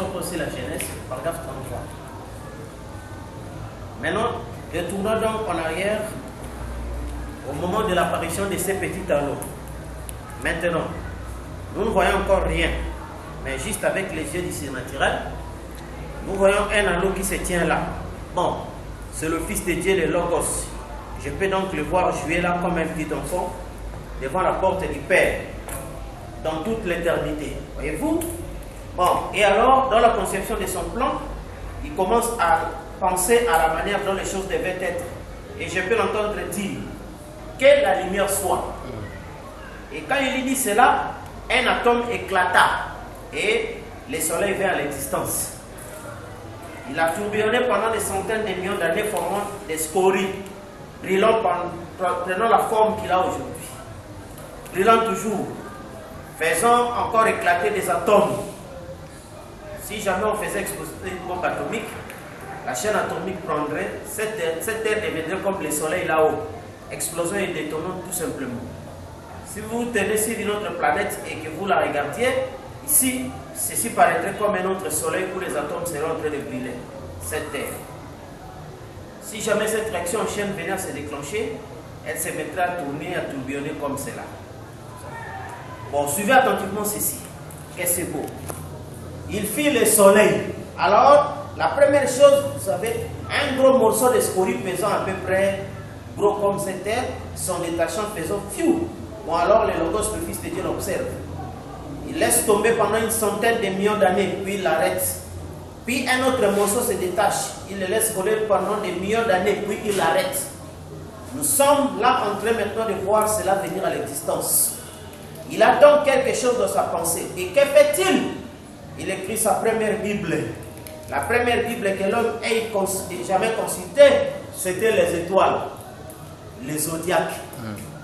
on peut aussi la Genèse, paragraphe 33. Maintenant, retournons donc en arrière au moment de l'apparition de ces petits anneaux. Maintenant, nous ne voyons encore rien, mais juste avec les yeux du surnaturel, nous voyons un anneau qui se tient là. Bon, c'est le Fils de Dieu, le Logos. Je peux donc le voir jouer là comme un petit enfant devant la porte du Père dans toute l'éternité. Voyez-vous? Bon, et alors, dans la conception de son plan, il commence à penser à la manière dont les choses devaient être. Et je peux l'entendre dire que la lumière soit. Et quand il dit cela, un atome éclata et le soleil vint à l'existence. Il a tourbillonné pendant des centaines de millions d'années formant des scories, brillant prenant la forme qu'il a aujourd'hui. Brillant toujours, faisant encore éclater des atomes. Si jamais on faisait exploser une bombe atomique, la chaîne atomique prendrait, cette terre deviendrait comme le soleil là-haut, explosant et détonnant tout simplement. Si vous tenez sur une autre planète et que vous la regardiez, ici, ceci paraîtrait comme un autre soleil où les atomes seraient en train de brûler, cette terre. Si jamais cette réaction en chaîne venait à se déclencher, elle se mettrait à tourner, à tourbillonner comme cela. Bon, suivez attentivement ceci, que c'est beau. Il fit le soleil. Alors, la première chose, vous savez, un gros morceau de scorie pesant à peu près gros comme cette terre, son détachant faisant fiou. Bon, alors le Logos, le Fils de Dieu, l'observe. Il laisse tomber pendant une centaine de millions d'années, puis il l'arrête. Puis un autre morceau se détache. Il le laisse voler pendant des millions d'années, puis il l'arrête. Nous sommes là en train maintenant de voir cela venir à l'existence. Il a donc quelque chose dans sa pensée. Et que fait-il? Il écrit sa première Bible. La première Bible que l'homme ait jamais consultée, c'était les étoiles, les zodiaques.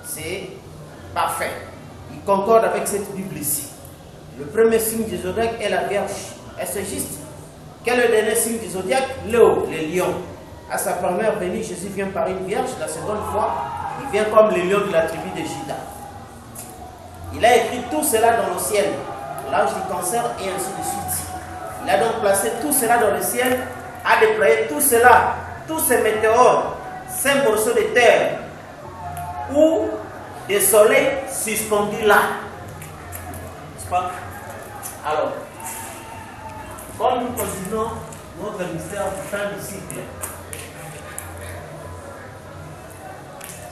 C'est parfait. Il concorde avec cette Bible ici. Le premier signe du zodiaque est la Vierge. Est-ce juste? Quel est le dernier signe du zodiaque? Léo, le lion. À sa première venue, Jésus vient par une vierge. La seconde fois, il vient comme le lion de la tribu de Juda. Il a écrit tout cela dans le ciel, l'âge du cancer et ainsi de suite. Il a donc placé tout cela dans le ciel, a déployé tout cela, tous ces météores, ces morceaux de terre ou des soleils suspendus là. N'est-ce pas? Alors, comme nous continuons notre mystère du fin du cycle,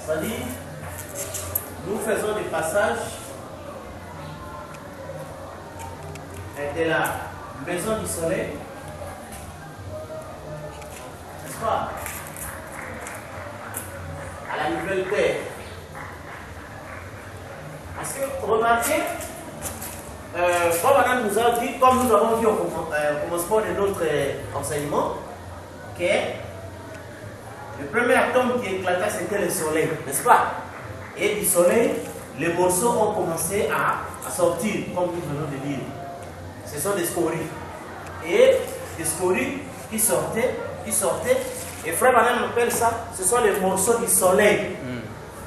c'est-à-dire, nous faisons des passages de la maison du soleil, n'est-ce pas, à la nouvelle terre. Parce que, remarquez, Madame nous a dit, comme nous avons vu au commencement de notre enseignement, que le premier atome qui éclata, c'était le soleil, n'est-ce pas? Et du soleil, les morceaux ont commencé à sortir, comme nous venons de dire. Ce sont des scories. Et des scories qui sortaient. Et Frère Madame appelle ça, ce sont les morceaux du soleil.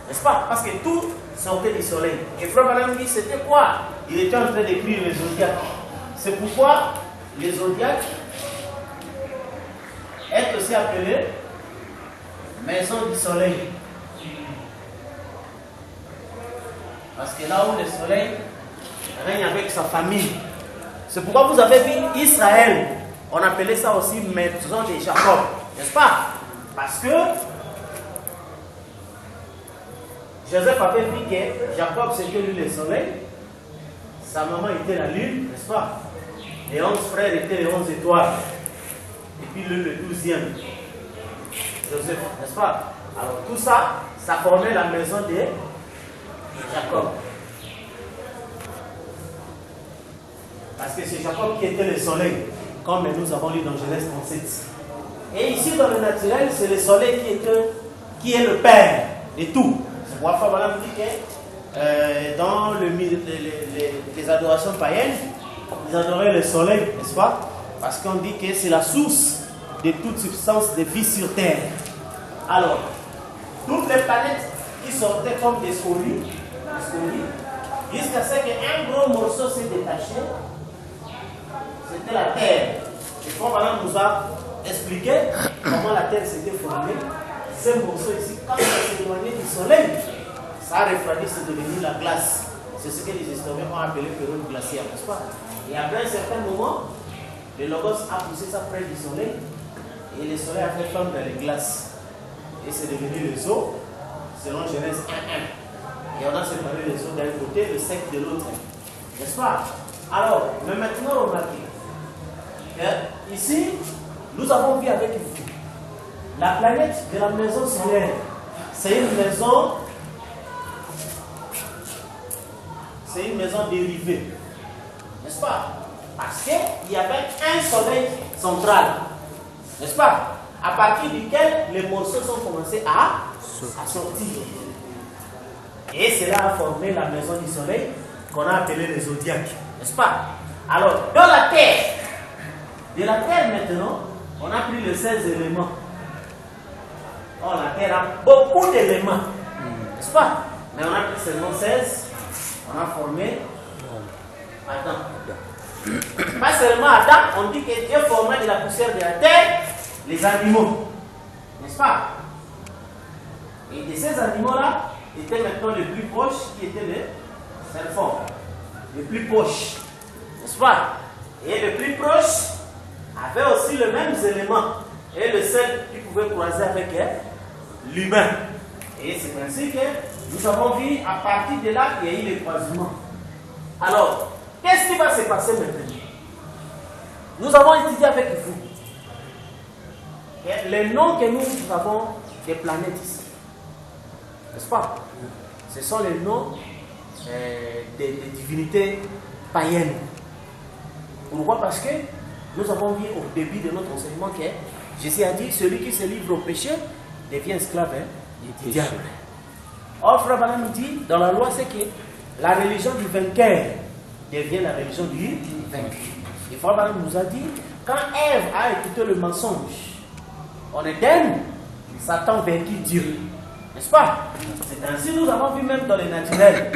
N'est-ce pas? Parce que tout sortait du soleil. Et Frère Madame dit, c'était quoi? Il était en train d'écrire les zodiaques. C'est pourquoi les zodiaques est aussi appelé maison du soleil. Parce que là où le soleil règne avec sa famille. C'est pourquoi vous avez vu Israël. On appelait ça aussi maison de Jacob. N'est-ce pas? Parce que Joseph avait dit que Jacob c'était lui le soleil. Sa maman était la lune, n'est-ce pas? Les 11 frères étaient les 11 étoiles. Et puis lui le 12e. Joseph, n'est-ce pas? Alors tout ça, ça formait la maison de Jacob. Parce que c'est Jacob qui était le soleil, comme nous avons lu dans Genèse 37. Et ici, dans le naturel, c'est le soleil qui est le père de tout. C'est pourquoi Madame dit que dans les adorations païennes, ils adoraient le soleil, n'est-ce pas? Parce qu'on dit que c'est la source de toute substance de vie sur Terre. Alors, toutes les planètes qui sortaient comme des scories, jusqu'à ce qu'un gros morceau s'est détaché. c'était la Terre. Et quand Madame nous a expliqué comment la Terre s'était formée, ce morceau ici, quand ça s'est éloigné du Soleil, ça a refroidi, c'est devenu la glace. C'est ce que les historiens ont appelé période glaciaire, n'est-ce pas? Et après un certain moment, le Logos a poussé ça près du Soleil, et le Soleil a fait fondre dans les glaces. Et c'est devenu les eaux, selon Genèse 1:1. Et on a séparé les eaux d'un côté, le sec de l'autre. N'est-ce pas? Alors, mais maintenant, remarquez. Ici, nous avons vu avec vous. La planète de la maison solaire, c'est une maison. C'est une maison dérivée. N'est-ce pas? Parce qu'il y avait un soleil central. N'est-ce pas? À partir duquel les morceaux sont commencés à sortir. Et cela a formé la maison du soleil qu'on a appelée le zodiaque. N'est-ce pas? Alors, dans la Terre, de la Terre maintenant, on a pris les 16 éléments. Oh, la Terre a beaucoup d'éléments. N'est-ce pas? Mais on a pris seulement 16. On a formé Adam. Pas seulement Adam, on dit que Dieu formait de la poussière de la terre les animaux. N'est-ce pas? Et de ces animaux-là, étaient maintenant les plus proches qui étaient les serpents. Les plus proches. N'est-ce pas? Et les plus proches avaient aussi les mêmes éléments. Et le seul qui pouvait croiser avec l'humain. Et c'est ainsi que nous avons vu à partir de là qu'il y a eu les croisements. Alors, qu'est-ce qui va se passer maintenant? Nous avons étudié avec vous les noms que nous avons des planètes ici. N'est-ce pas? Ce sont les noms des divinités païennes. Pourquoi? Parce que nous avons vu au début de notre enseignement que Jésus a dit celui qui se livre au péché devient esclave du diable. Or, Frère Branham nous dit dans la loi, c'est que la religion du vainqueur devient la religion du vaincu. Et Frère Branham nous a dit quand Ève a écouté le mensonge en Éden, Satan vainquit Dieu. N'est-ce pas? C'est ainsi que nous avons vu même dans le naturel.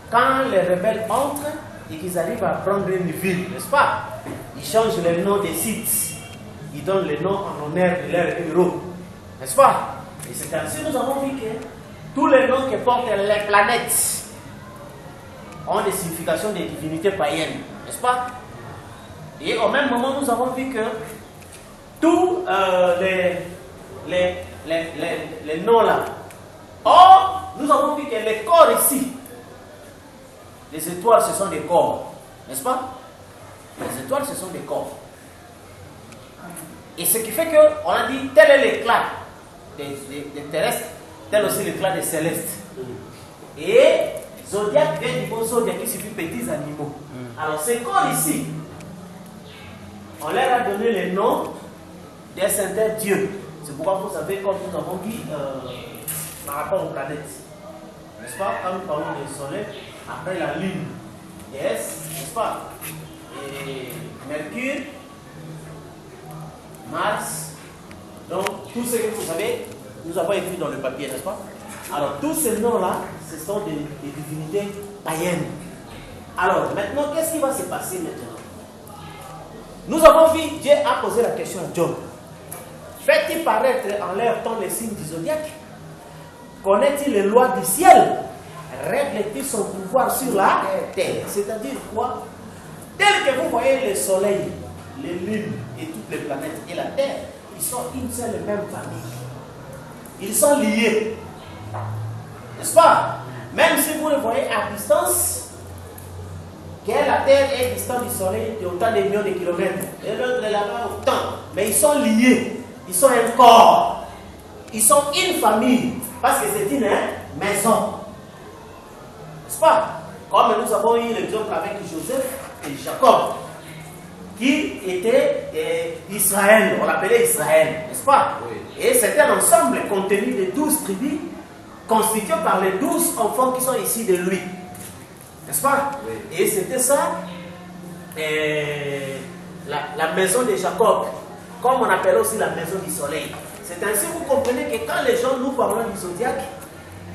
Quand les rebelles entrent et qu'ils arrivent à prendre une ville, n'est-ce pas? Ils changent le nom des sites. Ils donnent le nom en honneur de leurs héros. N'est-ce pas? Et c'est ainsi que nous avons vu que tous les noms que portent les planètes ont des significations des divinités païennes. N'est-ce pas? Et au même moment, nous avons vu que tous les noms-là. Or, nous avons vu que les corps ici, les étoiles, ce sont des corps. N'est-ce pas? Les étoiles, ce sont des corps. Et ce qui fait qu'on a dit, tel est l'éclat des terrestres, tel aussi l'éclat des célestes. Et zodiaque vient du mot zodiaque qui signifie petits animaux. Alors, ces corps ici, on leur a donné les noms des saints dieux. C'est pourquoi vous savez, comme nous avons dit par rapport aux planètes, n'est-ce pas? Quand nous parlons du soleil, après la lune, yes, n'est-ce pas? Et Mercure, Mars, donc tout ce que vous savez, nous avons écrit dans le papier, n'est-ce pas? Alors tous ces noms-là, ce sont des divinités païennes. Alors maintenant, qu'est-ce qui va se passer maintenant? Nous avons vu, Dieu a posé la question à Job. Fait-il paraître en leur temps les signes du zodiaque? Connaît-il les lois du ciel? Règle-t-il son pouvoir sur la terre? C'est-à-dire quoi? Tel que vous voyez le soleil, les lunes et toutes les planètes et la terre, ils sont une seule et même famille. Ils sont liés. N'est-ce pas? Même si vous le voyez à distance, que la terre est distante du soleil de autant de millions de kilomètres, et l'autre est là-bas autant, mais ils sont liés. Ils sont un corps. Ils sont une famille. Parce que c'est une maison. N'est-ce pas? Comme nous avons eu l'exemple avec Joseph et Jacob, qui était Israël. On l'appelait Israël. N'est-ce pas? Oui. Et c'est un ensemble contenu de 12 tribus, constitué par les 12 enfants qui sont ici de lui. N'est-ce pas? Oui. Et c'était ça, la maison de Jacob. Comme on appelle aussi la maison du soleil. C'est ainsi que vous comprenez que quand les gens nous parlent du zodiaque,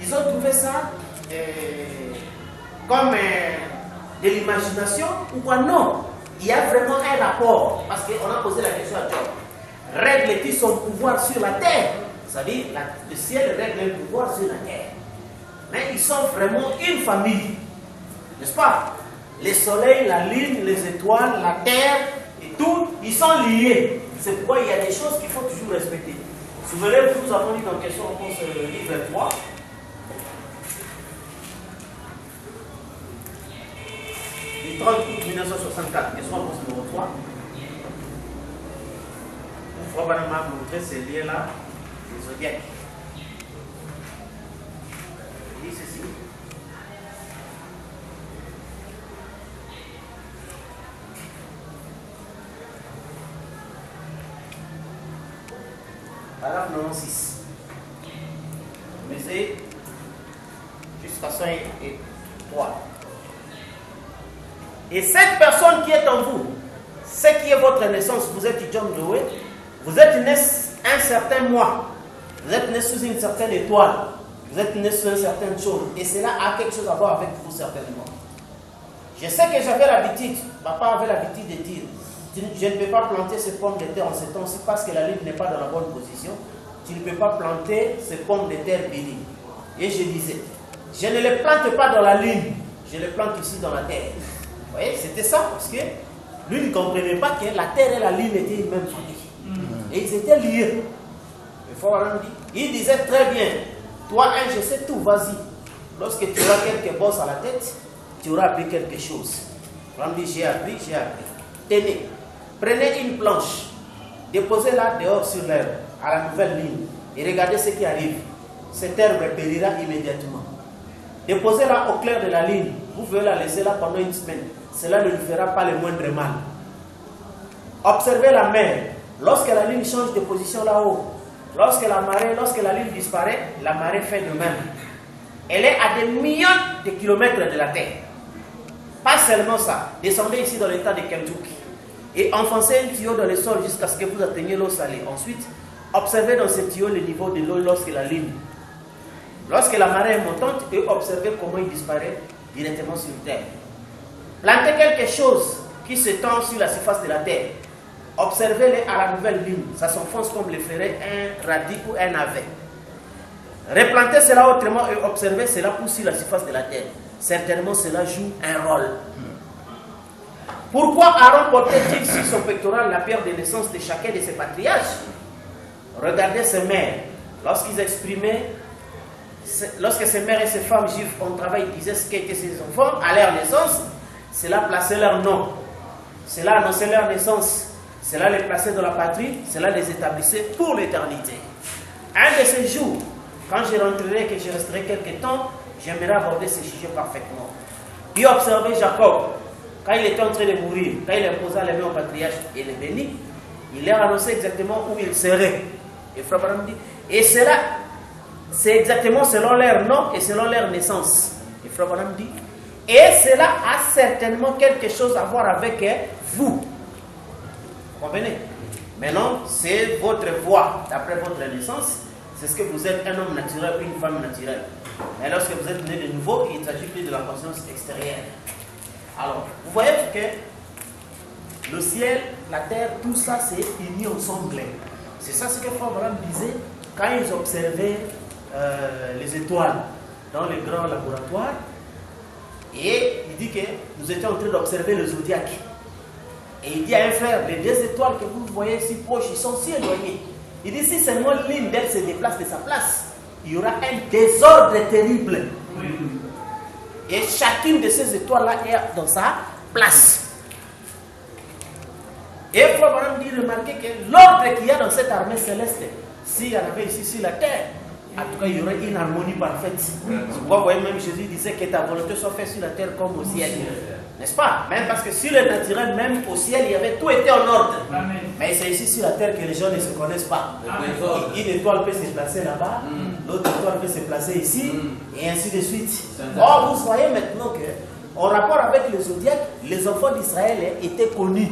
ils ont trouvé ça comme de l'imagination ou quoi? Non. il y a vraiment un rapport, parce qu'on a posé la question à Job. Règle-t-il son pouvoir sur la terre? C'est-à-dire, le ciel règle le pouvoir sur la terre. Mais ils sont vraiment une famille, n'est-ce pas? Les soleils, la lune, les étoiles, la terre et tout, ils sont liés. C'est pourquoi il y a des choses qu'il faut toujours respecter. Souvenez-vous, nous avons dit dans question-réponse livre 3. Du 30 août 1964, question-réponse numéro 3. Une fois, madame m'a montré ces liens-là, les zodiacs. Il dit ceci. Paragraphe 96. Mais c'est jusqu'à 5 et 3. Et cette personne qui est en vous, c'est qui est votre naissance. Vous êtes John Doe, vous êtes né un certain mois, vous êtes né sous une certaine étoile, vous êtes né sous une certaine chose. Et cela a quelque chose à voir avec vous certainement. Je sais que j'avais l'habitude, papa avait l'habitude de dire, je ne peux pas planter ces pommes de terre en ce temps-ci parce que la lune n'est pas dans la bonne position. Tu ne peux pas planter ces pommes de terre bénies. Et je disais, je ne les plante pas dans la lune, je les plante ici dans la terre. Vous voyez, c'était ça parce que lui ne comprenait pas que la terre et la lune étaient une même famille. Et ils étaient liés. Il disait très bien, toi, je sais tout, vas-y. Lorsque tu auras quelques bosses à la tête, tu auras appris quelque chose. On dit, j'ai appris. Tenez, prenez une planche, déposez-la dehors sur l'herbe, à la nouvelle ligne, et regardez ce qui arrive. Cette herbe périra immédiatement. Déposez-la au clair de la ligne, vous pouvez la laisser là pendant une semaine. Cela ne lui fera pas le moindre mal. Observez la mer. Lorsque la ligne change de position là-haut, lorsque la ligne disparaît, la marée fait de même. Elle est à des millions de kilomètres de la terre. Pas seulement ça. Descendez ici dans l'état de Kentucky et enfoncez un tuyau dans le sol jusqu'à ce que vous atteigniez l'eau salée. Ensuite, observez dans ce tuyau le niveau de l'eau lorsque la marée est montante et observez comment il disparaît directement sur terre. Plantez quelque chose qui s'étend sur la surface de la terre. Observez-les à la nouvelle ligne. Ça s'enfonce comme le ferait un radis ou un navet. Replantez cela autrement et observez cela pousse sur la surface de la terre. Certainement cela joue un rôle. Pourquoi Aaron portait-il sur son pectoral la pierre de naissance de chacun de ses patriarches? Regardez ces mères. Lorsque ces mères et ces femmes juives ont travaillé, ils disaient ce qu'étaient ces enfants à leur naissance, cela plaçait leur nom. Cela annonçait leur naissance. Cela les plaçait dans la patrie. Cela les établissait pour l'éternité. Un de ces jours, quand je rentrerai, que je resterai quelque temps, j'aimerais aborder ce sujet parfaitement. Puis observez Jacob, quand il était en train de mourir, quand il imposa les mains au patriarche et les bénit, il leur annonçait exactement où il serait. Et Frère Branham dit, et cela, c'est exactement selon leur nom et selon leur naissance. Et Frère Branham dit, et cela a certainement quelque chose à voir avec vous. Comprenez? Maintenant, c'est votre voix, d'après votre naissance. C'est ce que vous êtes, un homme naturel ou une femme naturelle. Mais lorsque vous êtes né de nouveau, il ne s'agit plus de la conscience extérieure. Alors, vous voyez que le ciel, la terre, tout ça, c'est uni ensemble. C'est ça ce que Frère Branham disait quand ils observaient les étoiles dans les grands laboratoires. Et il dit que nous étions en train d'observer le zodiaque. Et il dit à un frère, les deux étoiles que vous voyez si proches, ils sont si éloignés. Il dit, si seulement l'une d'elles se déplace de sa place, il y aura un désordre terrible. Et chacune de ces étoiles-là est dans sa place. Et il faut vraiment dire, remarquer que l'ordre qu'il y a dans cette armée céleste, s'il y en avait ici sur la terre, en tout cas, il y aurait une harmonie parfaite. C'est pourquoi vous voyez, même Jésus disait que ta volonté soit faite sur la terre comme au ciel. N'est-ce pas? Même parce que sur le naturel, même au ciel, il y avait tout été en ordre. Amen. Mais c'est ici sur la terre que les gens ne se connaissent pas. Une étoile peut se placer là-bas, l'autre étoile peut se placer ici, et ainsi de suite. Or, vous voyez maintenant que, en rapport avec le zodiaque, les enfants d'Israël étaient connus.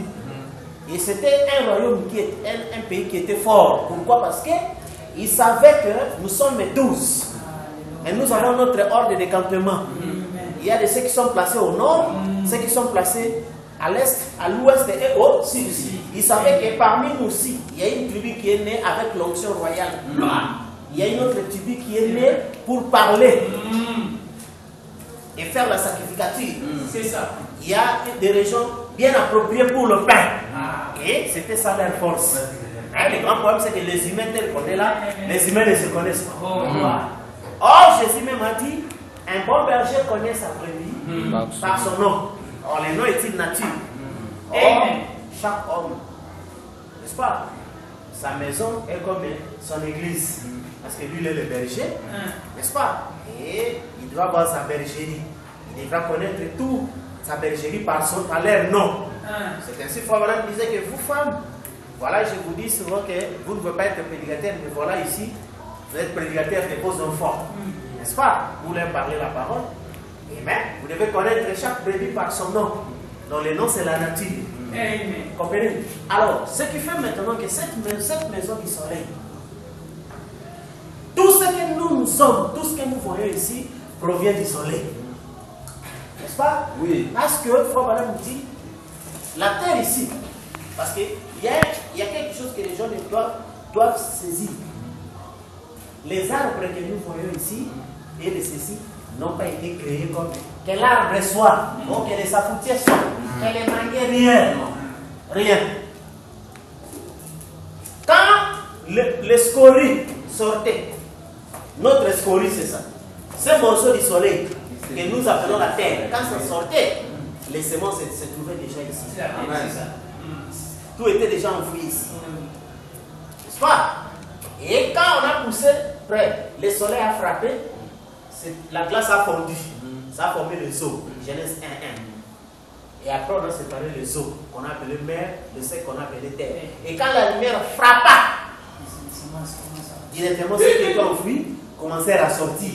Et c'était un royaume un pays qui était fort. Pourquoi? Parce qu'ils savaient que nous sommes 12. Et nous avons notre ordre de campement. Il y a de ceux qui sont placés au nord, ceux qui sont placés à l'est, à l'ouest et au sud. Il savait que parmi nous aussi, il y a une tribu qui est née avec l'onction royale. Il y a une autre tribu qui est née pour parler et faire la sacrificature. C'est ça. Il y a des régions bien appropriées pour le pain. Et c'était ça leur force. Le grand problème, c'est que les humains tels qu'on est là, les humains ne se connaissent pas. Or, Jésus même a dit, un bon berger connaît sa brebis par son nom. Or, le nom est-il nature. Or, chaque homme, n'est-ce pas, sa maison est comme son église. Parce que lui, il est le berger, n'est-ce pas? Et il doit avoir sa bergerie. Il devra connaître tout sa bergerie par leur nom. C'est ainsi, Frère Branham disait que vous, femmes, voilà, je vous dis souvent que vous ne pouvez pas être prédicateur, mais voilà ici, vous êtes prédicateur de vos enfants. N'est-ce pas? Vous leur parlez la parole. Et même, vous devez connaître chaque brebis par son nom. Donc le nom, c'est la nature. Comprenez? Alors, ce qui fait maintenant que cette maison du soleil, tout ce que nous sommes, tout ce que nous voyons ici, provient du soleil. N'est-ce pas? Oui. Parce que, Frère Branham dit, la terre ici, parce qu'il y a quelque chose que les gens doivent saisir. Les arbres que nous voyons ici, et les ceci, n'ont pas été créés comme que l'arbre soit, ou que les sapoutiers soient, que les manguiers, rien. Quand les scories sortaient, notre scorie c'est ça, ce morceau du soleil que nous appelons la terre, quand ça sortait, les semences se trouvaient déjà ici. Tout était déjà enfoui ici. N'est-ce pas? Et quand on a poussé près, le soleil a frappé, la glace a fondu. Ça a formé les eaux. Genèse 1:1. Et après, on a séparé les eaux qu'on a appelées mer, le sec qu'on a appelé terre. Et quand la lumière frappa, directement ce qui était enfoui commençait à sortir.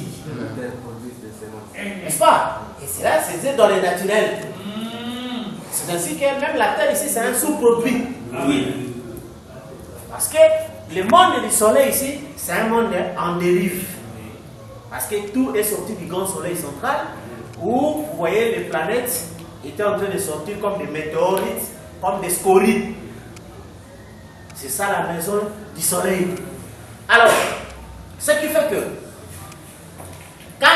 N'est-ce pas? Et c'est là, c'est dans le naturel. C'est ainsi que même la terre ici, c'est un sous-produit. Oui. Parce que le monde du soleil ici, c'est un monde en dérive. Parce que tout est sorti du grand soleil central, où vous voyez les planètes étaient en train de sortir comme des météorites, comme des scories. C'est ça la maison du soleil. Alors, ce qui fait que, quand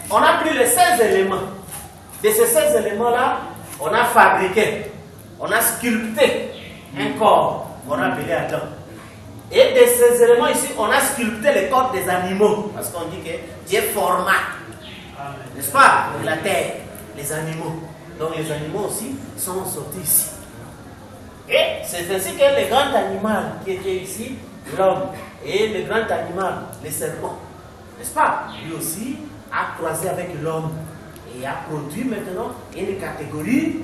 on a pris les 16 éléments, de ces 16 éléments-là, on a fabriqué, on a sculpté un corps qu'on a appelé Adam. Et de ces éléments ici, on a sculpté les corps des animaux. Parce qu'on dit que Dieu forma, n'est-ce pas, de la terre, les animaux. Donc les animaux aussi sont sortis ici. Et c'est ainsi que le grand animal qui était ici, l'homme, et le grand animal, le serpent, n'est-ce pas, lui aussi a croisé avec l'homme et a produit maintenant une catégorie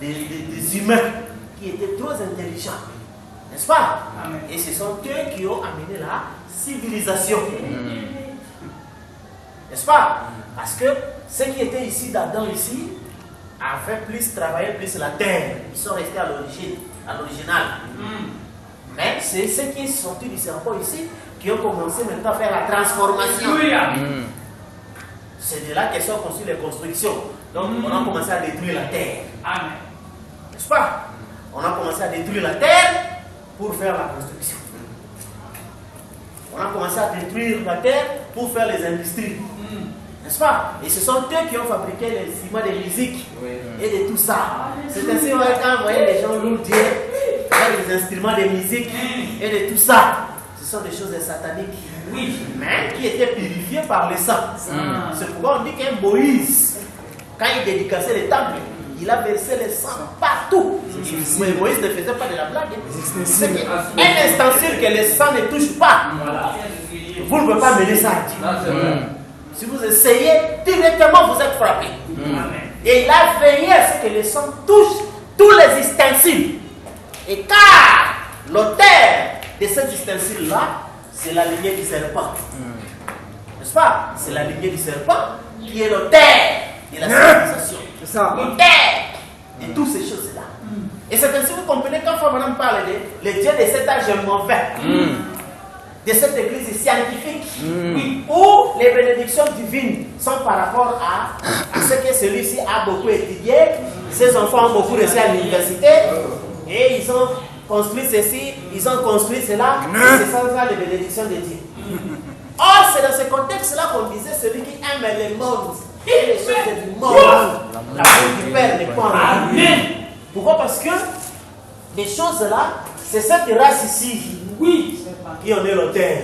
des humains qui étaient trop intelligents. N'est-ce pas? Amen. Et ce sont eux qui ont amené la civilisation. N'est-ce pas? Parce que ceux qui étaient ici, d'Adam ici, avaient plus travaillé plus la terre. Ils sont restés à l'origine, à l'original. Mais c'est ceux qui sont sortis du serpent ici qui ont commencé maintenant à faire la transformation. C'est de là qu'elles sont construites les constructions. Donc on a commencé à détruire la terre. Amen. N'est-ce pas? On a commencé à détruire la terre pour faire la construction. On a commencé à détruire la terre pour faire les industries. N'est-ce pas? Et ce sont eux qui ont fabriqué les instruments de musique et de tout ça. C'est ainsi quand vous voyez les gens louent Dieu avec les instruments de musique et de tout ça. Ce sont des choses sataniques. Oui, mais qui étaient purifiées par le sang. C'est pourquoi on dit que Moïse, quand il dédicaçait le temple, il a versé le sang partout. Mais Moïse ne faisait pas de la blague. C'est un ustensile que le sang ne touche pas. Vous ne pouvez pas mener ça à Dieu. Si vous essayez, directement vous êtes frappé. Et il a veillé à ce que le sang touche tous les ustensiles. Et car l'auteur de cet ustensile-là, c'est la lignée du serpent. N'est-ce pas? C'est la lignée du serpent qui est l'auteur de la civilisation. C'est ça. L'auteur de toutes ces choses-là. Et c'est ainsi que vous comprenez quand Frère Branham parle de le Dieu de cet âge mauvais, de cette église scientifique, où les bénédictions divines sont par rapport à ce que celui-ci a beaucoup étudié, ces enfants ont beaucoup réussi à l'université et ils ont construit ceci, ils ont construit cela, et c'est ça les bénédictions de Dieu. Or, c'est dans ce contexte-là qu'on disait celui qui aime les mondes et les choses du monde, l'amour du Père n'est pas en lui. Pourquoi? Parce que les choses-là, c'est cette race ici, oui, qui en est l'auteur.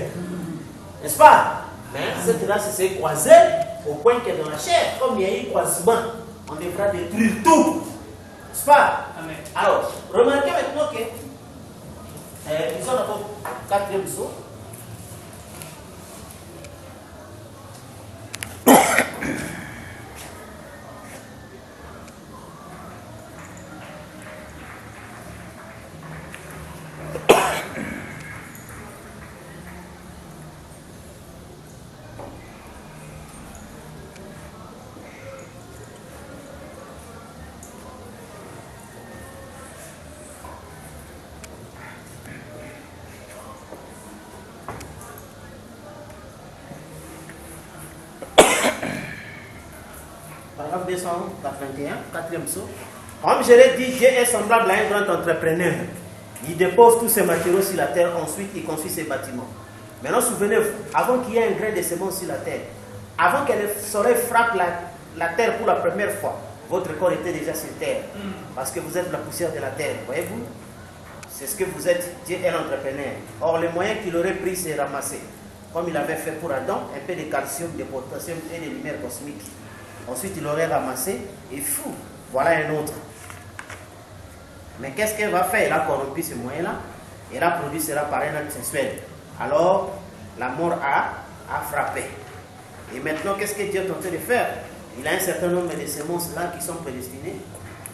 N'est-ce pas? Mais cette race s'est croisée au point que dans la chair, comme il y a eu croisement, on devra détruire tout. N'est-ce pas? Amen. Alors, remarquez maintenant que nous sommes dans le 4e saut. Paragraphe 281, 4e saut. Comme je l'ai dit, Dieu est semblable à un grand entrepreneur. Il dépose tous ses matériaux sur la terre, ensuite il construit ses bâtiments. Maintenant, souvenez-vous, avant qu'il y ait un grain de semence sur la terre, avant que le soleil frappe la terre pour la première fois, votre corps était déjà sur terre. Parce que vous êtes la poussière de la terre, voyez-vous? C'est ce que vous êtes, Dieu est l'entrepreneur. Or, le moyen qu'il aurait pris, c'est ramasser. Comme il avait fait pour Adam, un peu de calcium, de potassium et de lumière cosmique. Ensuite, il aurait ramassé et fou, voilà un autre. Mais qu'est-ce qu'elle va faire? Elle a corrompu ce moyen-là. Elle a produit cela par un acte sexuel. Alors, la mort a frappé. Et maintenant, qu'est-ce que Dieu est en train de faire? Il a un certain nombre de semences là qui sont prédestinées.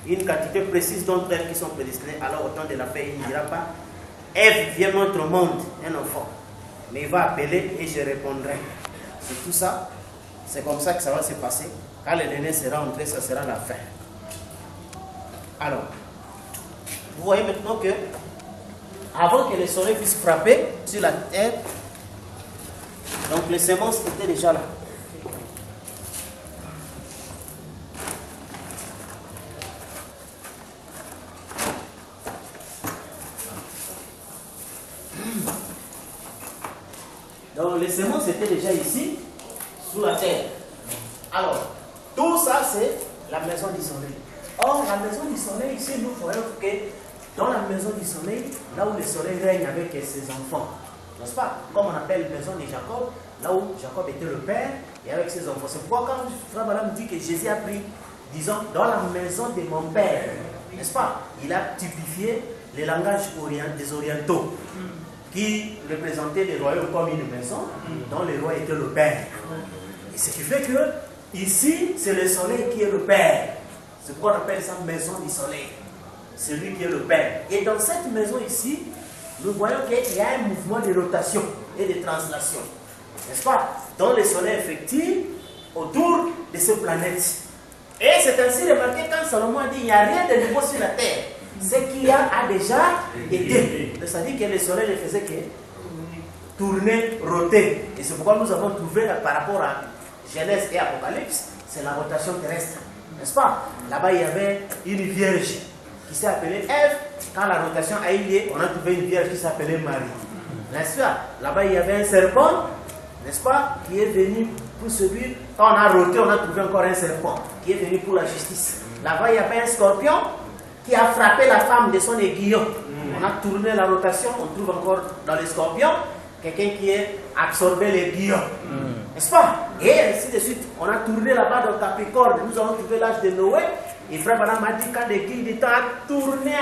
Une quantité précise d'entre elles qui sont prédestinées. Alors, au temps de la paix, il ne dira pas Ève, viens montre au monde un enfant. Mais il va appeler et je répondrai. C'est tout ça. C'est comme ça que ça va se passer. Quand le néné sera entré, ça sera la fin. Alors, vous voyez maintenant que, avant que le soleil puisse frapper sur la terre, donc les semences étaient déjà là. Donc les semences étaient déjà ici, sous la terre. Alors, tout ça, c'est la maison du soleil. Or, la maison du soleil, ici, nous voyons que dans la maison du soleil, là où le soleil règne avec ses enfants, n'est-ce pas? Comme on appelle la maison de Jacob, là où Jacob était le père et avec ses enfants. C'est pourquoi quand Frère Branham dit que Jésus a pris, disons, dans la maison de mon père, n'est-ce pas? Il a typifié le langage des orientaux qui représentaient les royaumes comme une maison dont le roi était le père. Et ce qui fait que ici, c'est le soleil qui est le père. C'est pourquoi on appelle ça maison du soleil. C'est lui qui est le père. Et dans cette maison ici, nous voyons qu'il y a un mouvement de rotation et de translation. N'est-ce pas? Dont le soleil effectue autour de cette planète. Et c'est ainsi remarqué quand Salomon a dit il n'y a rien de nouveau sur la terre. Ce qu'il y a déjà été. C'est-à-dire que le soleil ne faisait que tourner, roter. Et c'est pourquoi nous avons trouvé par rapport à Genèse et Apocalypse, c'est la rotation terrestre. N'est-ce pas? Là-bas, il y avait une vierge qui s'est appelée Ève. Quand la rotation a eu lieu, on a trouvé une vierge qui s'appelait Marie. N'est-ce pas? Là-bas, il y avait un serpent, n'est-ce pas, qui est venu pour séduire. Quand on a roté, on a trouvé encore un serpent qui est venu pour la justice. Là-bas, il y avait un scorpion qui a frappé la femme de son aiguillon. On a tourné la rotation, on trouve encore dans les scorpions quelqu'un qui a absorbé l'aiguillon. N'est-ce pas? Et ainsi de suite. On a tourné là-bas dans Capricorne. Nous avons trouvé l'âge de Noé. Et Frère Branham a dit quand l'aiguille du temps a tourné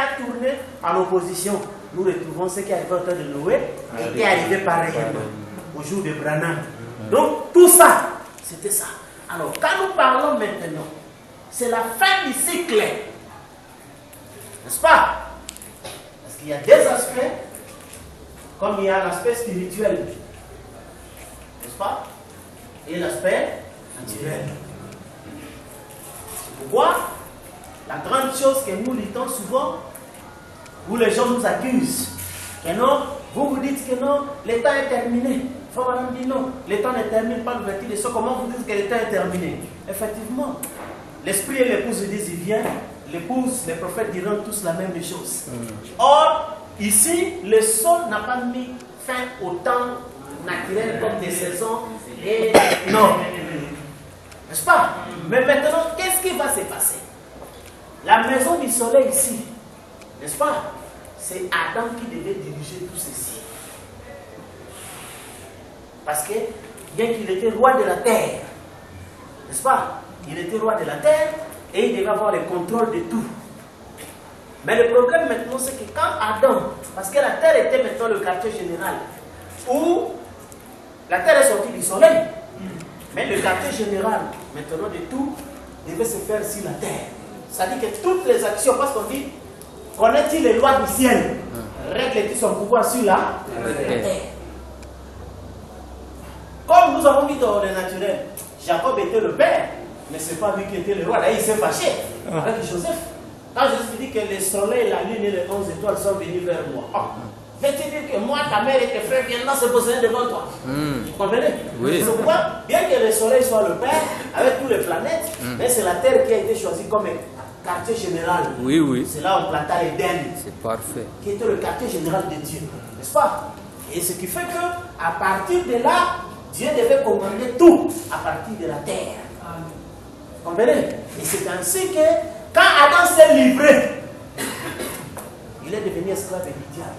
en opposition. Nous retrouvons ce qui est arrivé au temps de Noé et qui est arrivé pareillement au jour de Branham. Donc tout ça, c'était ça. Alors quand nous parlons maintenant, c'est la fin du cycle. N'est-ce pas? Parce qu'il y a des aspects, comme il y a l'aspect spirituel, n'est-ce pas? Et l'aspect naturel. C'est pourquoi la grande chose que nous luttons souvent, où les gens nous accusent, que non, vous dites que non, le temps est terminé. Frère Branham dit non, le temps ne termine pas l'ouverture de soi. Comment vous dites que le temps est terminé? Effectivement, l'esprit et l'épouse disent il vient, l'épouse, les prophètes diront tous la même chose. Or, ici, le sol n'a pas mis fin au temps naturel comme des saisons. Et non. N'est-ce pas? Mais maintenant, qu'est-ce qui va se passer? La maison du soleil ici, n'est-ce pas? C'est Adam qui devait diriger tout ceci. Parce que, bien qu'il était roi de la terre, n'est-ce pas? Il était roi de la terre et il devait avoir le contrôle de tout. Mais le problème maintenant, c'est que quand Adam, parce que la terre était maintenant le quartier général, où la terre est sortie du soleil, mais le quartier général maintenant de tout devait se faire sur la terre. C'est-à-dire que toutes les actions, parce qu'on dit, connaît-il les lois du ciel, règle-t-il son pouvoir sur la terre. Comme nous avons vu dans le naturel, Jacob était le père, mais ce n'est pas lui qui était le roi. Là, il s'est fâché avec Joseph. Quand Joseph dit que le soleil, la lune et les 11 étoiles sont venus vers moi. Oh, vais-tu dire que moi, ta mère et tes frères viennent là se poser devant toi? Vous comprenez? Oui. C'est pourquoi, bien que le soleil soit le père, avec toutes les planètes, mais c'est la terre qui a été choisie comme quartier général. Oui, oui. C'est là où on planta l'Éden. C'est parfait. Qui était le quartier général de Dieu. N'est-ce pas? Et ce qui fait que, à partir de là, Dieu devait commander tout à partir de la terre. Vous comprenez? Et c'est ainsi que, quand Adam s'est livré, il est devenu esclave du diable.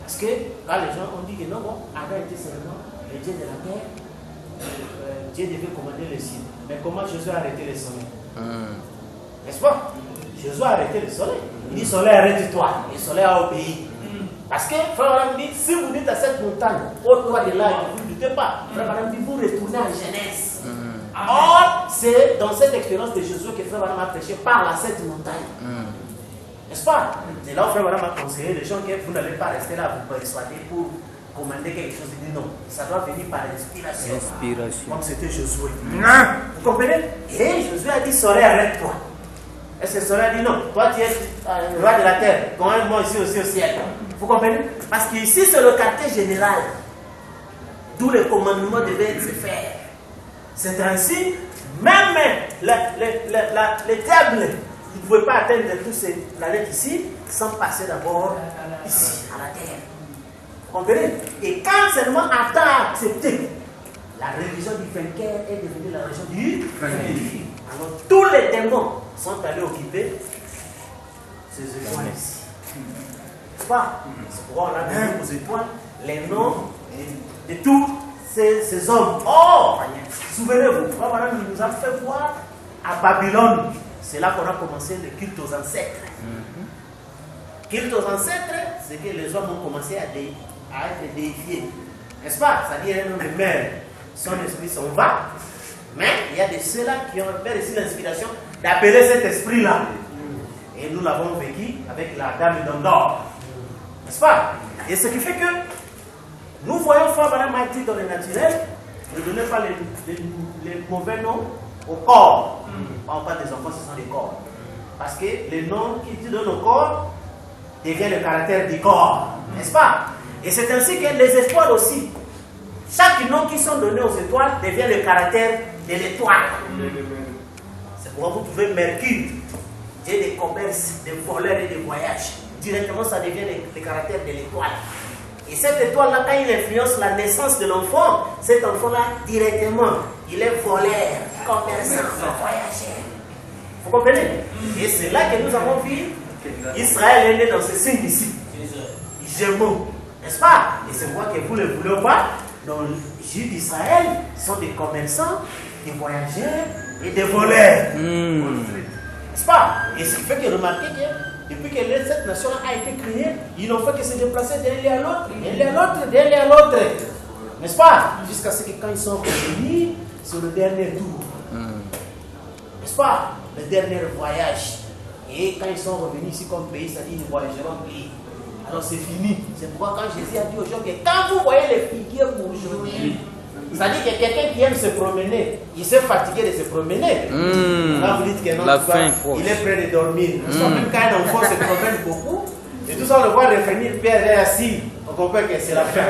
Parce que, quand les gens ont dit que non, bon, Adam était seulement le Dieu de la terre, Dieu devait commander le ciel. Mais comment Jésus a arrêté le soleil? N'est-ce pas? Jésus a arrêté le soleil. Il dit, soleil, arrête-toi. Et le soleil a obéi. Parce que, frère Madame dit, si vous dites à cette montagne, ôte-toi de là, vous ne doutez pas, frère Madame dit, vous retournez en Genèse. Or, c'est dans cette expérience de Jésus que frère Madame a prêché, parle à cette montagne. N'est-ce pas? C'est là où frère Madame a conseillé les gens que vous n'allez pas rester là, vous persuader pour commander quelque chose. Il dit non, ça doit venir par l'inspiration. Comme c'était Josué. Vous comprenez? Et Josué a dit, soleil, arrête-toi. Est-ce que le soleil a dit non, toi tu es roi de la terre, commande-moi ici aussi au ciel. Vous comprenez? Parce qu'ici c'est le quartier général, d'où le commandement devait se faire. C'est ainsi, même les diables, ils ne pouvaient pas atteindre toutes ces planètes ici sans passer d'abord ici, à la terre. Vous comprenez? Et quand seulement Adam a accepté, la religion du vainqueur est devenue la religion du vainqueur. Alors tous les démons sont allés occuper ces étoiles ici. C'est pas? C'est pourquoi on a donné aux étoiles les noms de tous ces hommes. Oh, souvenez-vous, il nous a fait voir à Babylone. C'est là qu'on a commencé le culte aux ancêtres. Culte aux ancêtres, c'est que les hommes ont commencé à être déifiés. N'est-ce pas? C'est-à-dire un homme de mère, son esprit s'en va. Mais il y a de ceux-là qui ont fait ici l'inspiration d'appeler cet esprit-là. Et nous l'avons vécu avec la dame d'Endor. N'est-ce pas? Et ce qui fait que nous voyons Frère Madame a dit dans le naturel, ne donnez pas les mauvais noms au corps. On parle des enfants, ce sont des corps. Parce que les noms qui donnent au corps deviennent le caractère du corps. N'est-ce pas? Et c'est ainsi que les étoiles aussi. Chaque nom qui sont donnés aux étoiles devient le caractère de l'étoile. C'est pourquoi vous trouvez Mercure, Dieu des commerces, des voleurs et des voyages. Directement, ça devient le caractère de l'étoile. Et cette étoile-là, quand il influence la naissance de l'enfant, cet enfant-là, directement, il est voleur, commerçant, voyageur. Vous comprenez? Et c'est là que nous avons vu Israël est né dans ce signe ici. Gémeaux. N'est-ce pas? Et c'est pourquoi que vous ne le voulez pas. Dans le juif d'Israël, sont des commerçants, des voyageurs et des voleurs. N'est-ce pas? Et ce qui fait que remarquez que depuis que cette nation-là a été créée, ils n'ont fait que se déplacer d'un lieu à l'autre, d'un lieu à l'autre, d'un lieu à l'autre. N'est-ce pas? Jusqu'à ce que quand ils sont revenus sur le dernier tour. N'est-ce pas? Le dernier voyage. Et quand ils sont revenus ici comme pays, ça dit ils voyageront pays. Alors c'est fini. C'est pourquoi quand Jésus a dit aux gens que quand vous voyez les figures aujourd'hui, ça dit que quelqu'un qui aime se promener, il s'est fatigué de se promener. Là vous dites que non, il est prêt de dormir. Même quand un enfant se promène beaucoup, et tout ça on le voit revenir, Pierre est assis, on comprend que c'est la fin.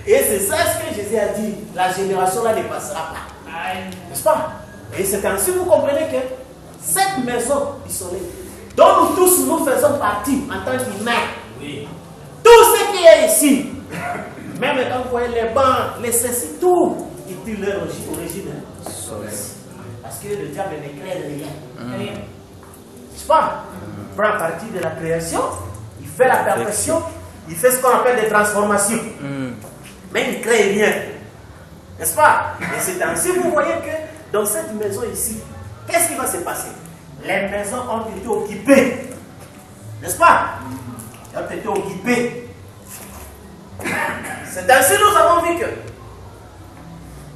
Et c'est ça ce que Jésus a dit, la génération là ne passera pas. N'est-ce pas? Et c'est ainsi vous comprenez que cette maison du soleil, dont nous tous nous faisons partie en tant qu'humains, oui. Tout ce qui est ici, même quand vous voyez les bancs, les ceci, tout, ils tirent leur origine. Parce que le diable ne crée rien. N'est-ce pas? Il prend partie de la création, il fait la perfection, il fait ce qu'on appelle des transformations. Mais il ne crée rien. N'est-ce pas? Et c'est ainsi, vous voyez que dans cette maison ici, qu'est-ce qui va se passer? Les maisons ont été occupées. N'est-ce pas? Elles ont été occupées. C'est ainsi que nous avons vu que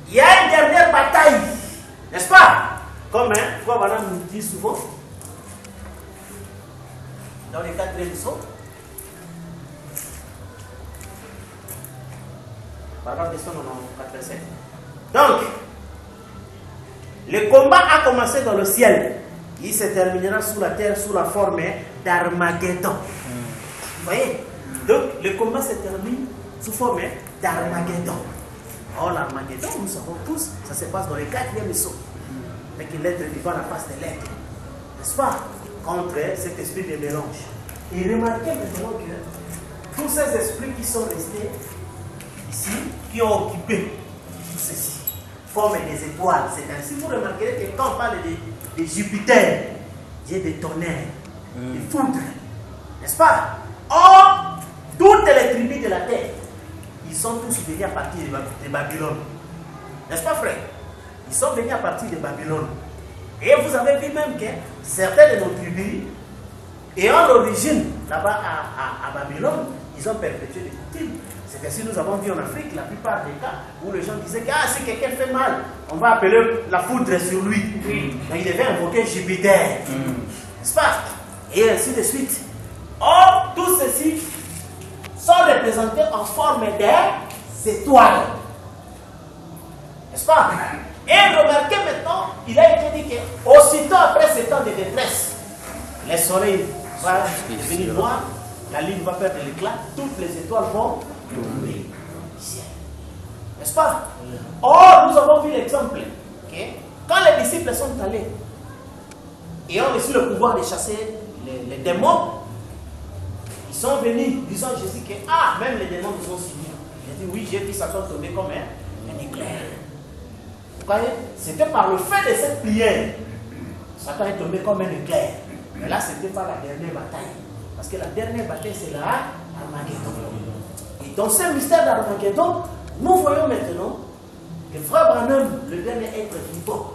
il y a une dernière bataille. N'est-ce pas? Comme Frère Branham nous dit souvent, dans les 4e leçons, paragraphe 287. Donc, le combat a commencé dans le ciel. Il se terminera sous la terre sous la forme d'Armageddon. Vous voyez? Donc, le combat se termine sous forme d'Armageddon. Or, l'Armageddon, nous savons tous, ça se passe dans les 4e leçons. Avec l'être vivant en face de l'être. N'est-ce pas? Contre cet esprit de mélange. Et remarquez maintenant que tous ces esprits qui sont restés ici, qui ont occupé tout ceci, forment des étoiles. C'est ainsi que vous remarquerez que quand on parle de Jupiter, Dieu des tonnerres, des foudres, n'est-ce pas? Or, toutes les tribus de la terre, ils sont tous venus à partir de Babylone. N'est-ce pas, frère? Ils sont venus à partir de Babylone. Et vous avez vu même que certains de nos tribus, ayant l'origine là-bas à Babylone, ils ont perpétué les coutumes. C'est ainsi que nous avons vu en Afrique la plupart des cas où les gens disaient que si quelqu'un fait mal, on va appeler la foudre sur lui. Donc il devait invoquer Jupiter. N'est-ce pas? Et ainsi de suite. Or, tous ceux-ci sont représentés en forme d'étoiles. N'est-ce pas? Et remarquez maintenant, il a été dit qu'aussitôt après ce temps de détresse, le soleil va devenir noir, la lune va perdre l'éclat, toutes les étoiles vont tomber du ciel. N'est-ce pas? Or, nous avons vu l'exemple. Quand les disciples sont allés et ont reçu le pouvoir de chasser les démons, ils sont venus disant à Jésus que même les démons nous ont suivis. Il a dit oui, j'ai vu Satan tomber comme un éclair. Vous voyez, c'était par le fait de cette prière, Satan est tombé comme un éclair. Mais là, c'était pas la dernière bataille. Parce que la dernière bataille, c'est la Armageddon. Et dans ce mystère d'Armageddon, nous voyons maintenant que Frère Branham, le dernier être vivant,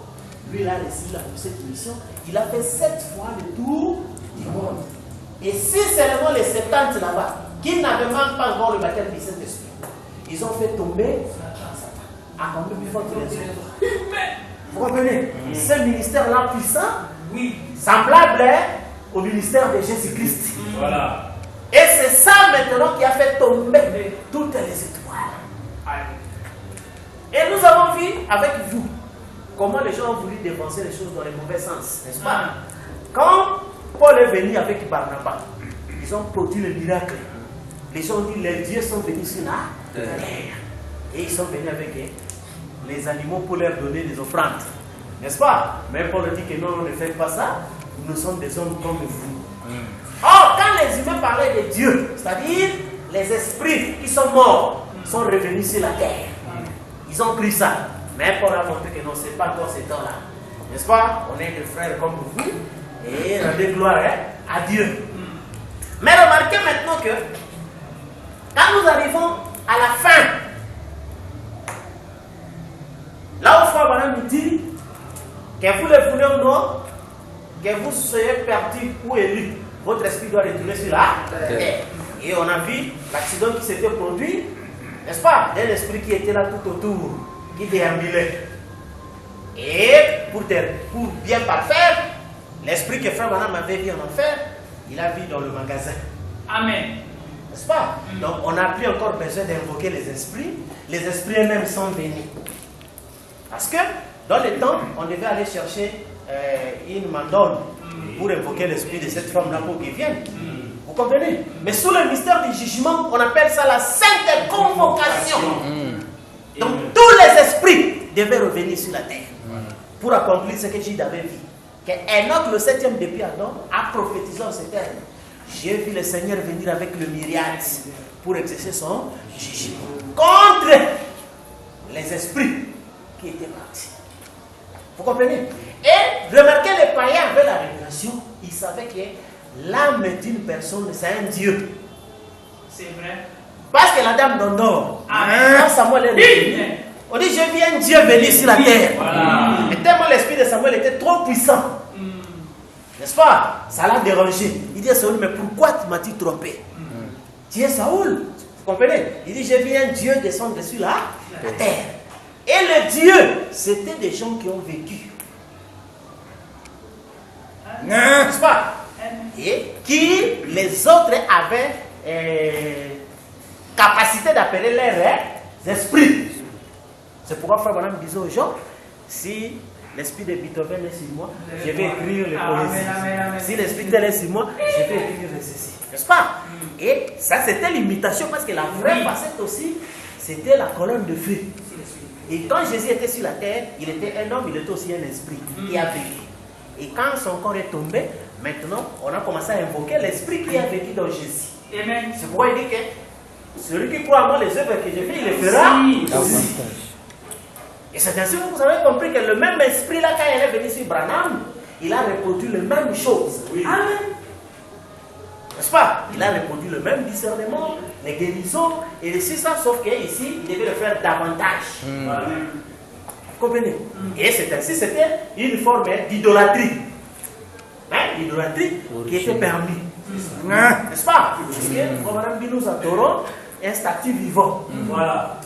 lui, il a réussi cette mission. Il a fait 7 fois le tour du monde. Et si seulement les 70 là-bas, qui n'avaient même pas encore le baptême du Saint-Esprit, ils ont fait tomber Satan. À combien plus fort que les autres. Vous comprenez? Ce ministère-là puissant, semblable au ministère de Jésus-Christ. Voilà. Et c'est ça maintenant qui a fait tomber toutes les étoiles. Et nous avons vu avec vous comment les gens ont voulu dépenser les choses dans le mauvais sens, n'est-ce pas? Quand Paul est venu avec Barnabas, ils ont produit le miracle. Les gens ont dit les dieux sont venus sur la terre. Et ils sont venus avec les animaux pour leur donner des offrandes. N'est-ce pas? Mais Paul dit que non, on ne fait pas ça. Nous sommes des hommes comme vous. Or, quand les humains parlaient de Dieu, c'est-à-dire les esprits qui sont morts, sont revenus sur la terre. Ils ont pris ça. Mais Paul a montré que non, ce n'est pas encore ce temps-là. N'est-ce pas? On est des frères comme vous. Et rendez gloire à Dieu. Mais remarquez maintenant que quand nous arrivons à la fin, là où Frère Branham nous dit que vous le voulez ou non, que vous soyez perdu ou élu, votre esprit doit retourner sur la terre. Et on a vu l'accident qui s'était produit, n'est-ce pas? D'un esprit qui était là tout autour, qui déambulait. Et pour bien parfaire, l'esprit que Frère Branham avait vu en enfer, il a vu dans le magasin. Amen. N'est-ce pas? Donc on n'a plus encore besoin d'invoquer les esprits. Les esprits eux-mêmes sont venus. Parce que dans le temps, on devait aller chercher une mandole pour invoquer l'esprit de cette femme-là pour qu'il vienne. Vous comprenez? Mais sous le mystère du jugement, on appelle ça la sainte convocation. Donc tous les esprits devaient revenir sur la terre. pour accomplir ce que Jude avait vu. Qu'Enoch, le 7e depuis Adam, a prophétisé en ces termes. J'ai vu le Seigneur venir avec le myriade pour exercer son jugement contre les esprits qui étaient partis. Vous comprenez? Et remarquez, les païens avaient la révélation. Ils savaient que l'âme d'une personne, c'est un Dieu. C'est vrai. Parce que la dame d'Endor, quand Samuel est revenu, on dit, je vis un Dieu venu sur la terre. Voilà. Et tellement l'esprit de Samuel était trop puissant. N'est-ce pas? Ça l'a dérangé. Il dit à Saoul, mais pourquoi tu m'as-tu trompé? Tu es Saoul. Vous comprenez? Il dit, je vis un Dieu descendre sur la terre. Et le Dieu, c'était des gens qui ont vécu. N'est-ce pas? Et qui, les autres avaient capacité d'appeler leurs esprits. C'est pourquoi Frère Branham disait aux gens, si l'esprit de Beethoven est sur moi, je vais écrire les poésies. Si l'esprit de est sur moi, je vais écrire ceci. N'est-ce pas? Et ça, c'était l'imitation, parce que la vraie facette aussi, c'était la colonne de feu. Et quand Jésus était sur la terre, il était un homme, il était aussi un esprit qui a vécu. Et quand son corps est tombé, maintenant, on a commencé à invoquer l'esprit qui a vécu dans Jésus. C'est pourquoi il dit que celui qui croit en moi, les œuvres que j'ai fait, il les fera aussi. Et c'est ainsi que vous avez compris que le même esprit là, quand il est venu sur Branham, il a reproduit les mêmes choses. Amen. N'est-ce pas? Il a reproduit le même discernement, les guérisons, et c'est ça, sauf qu'ici, il devait le faire davantage. Vous comprenez? Et c'est ainsi, c'était une forme d'idolâtrie. L'idolâtrie qui était permise. N'est-ce pas? Parce que, comme Mme dit, nous adorons un statut vivant. Voilà.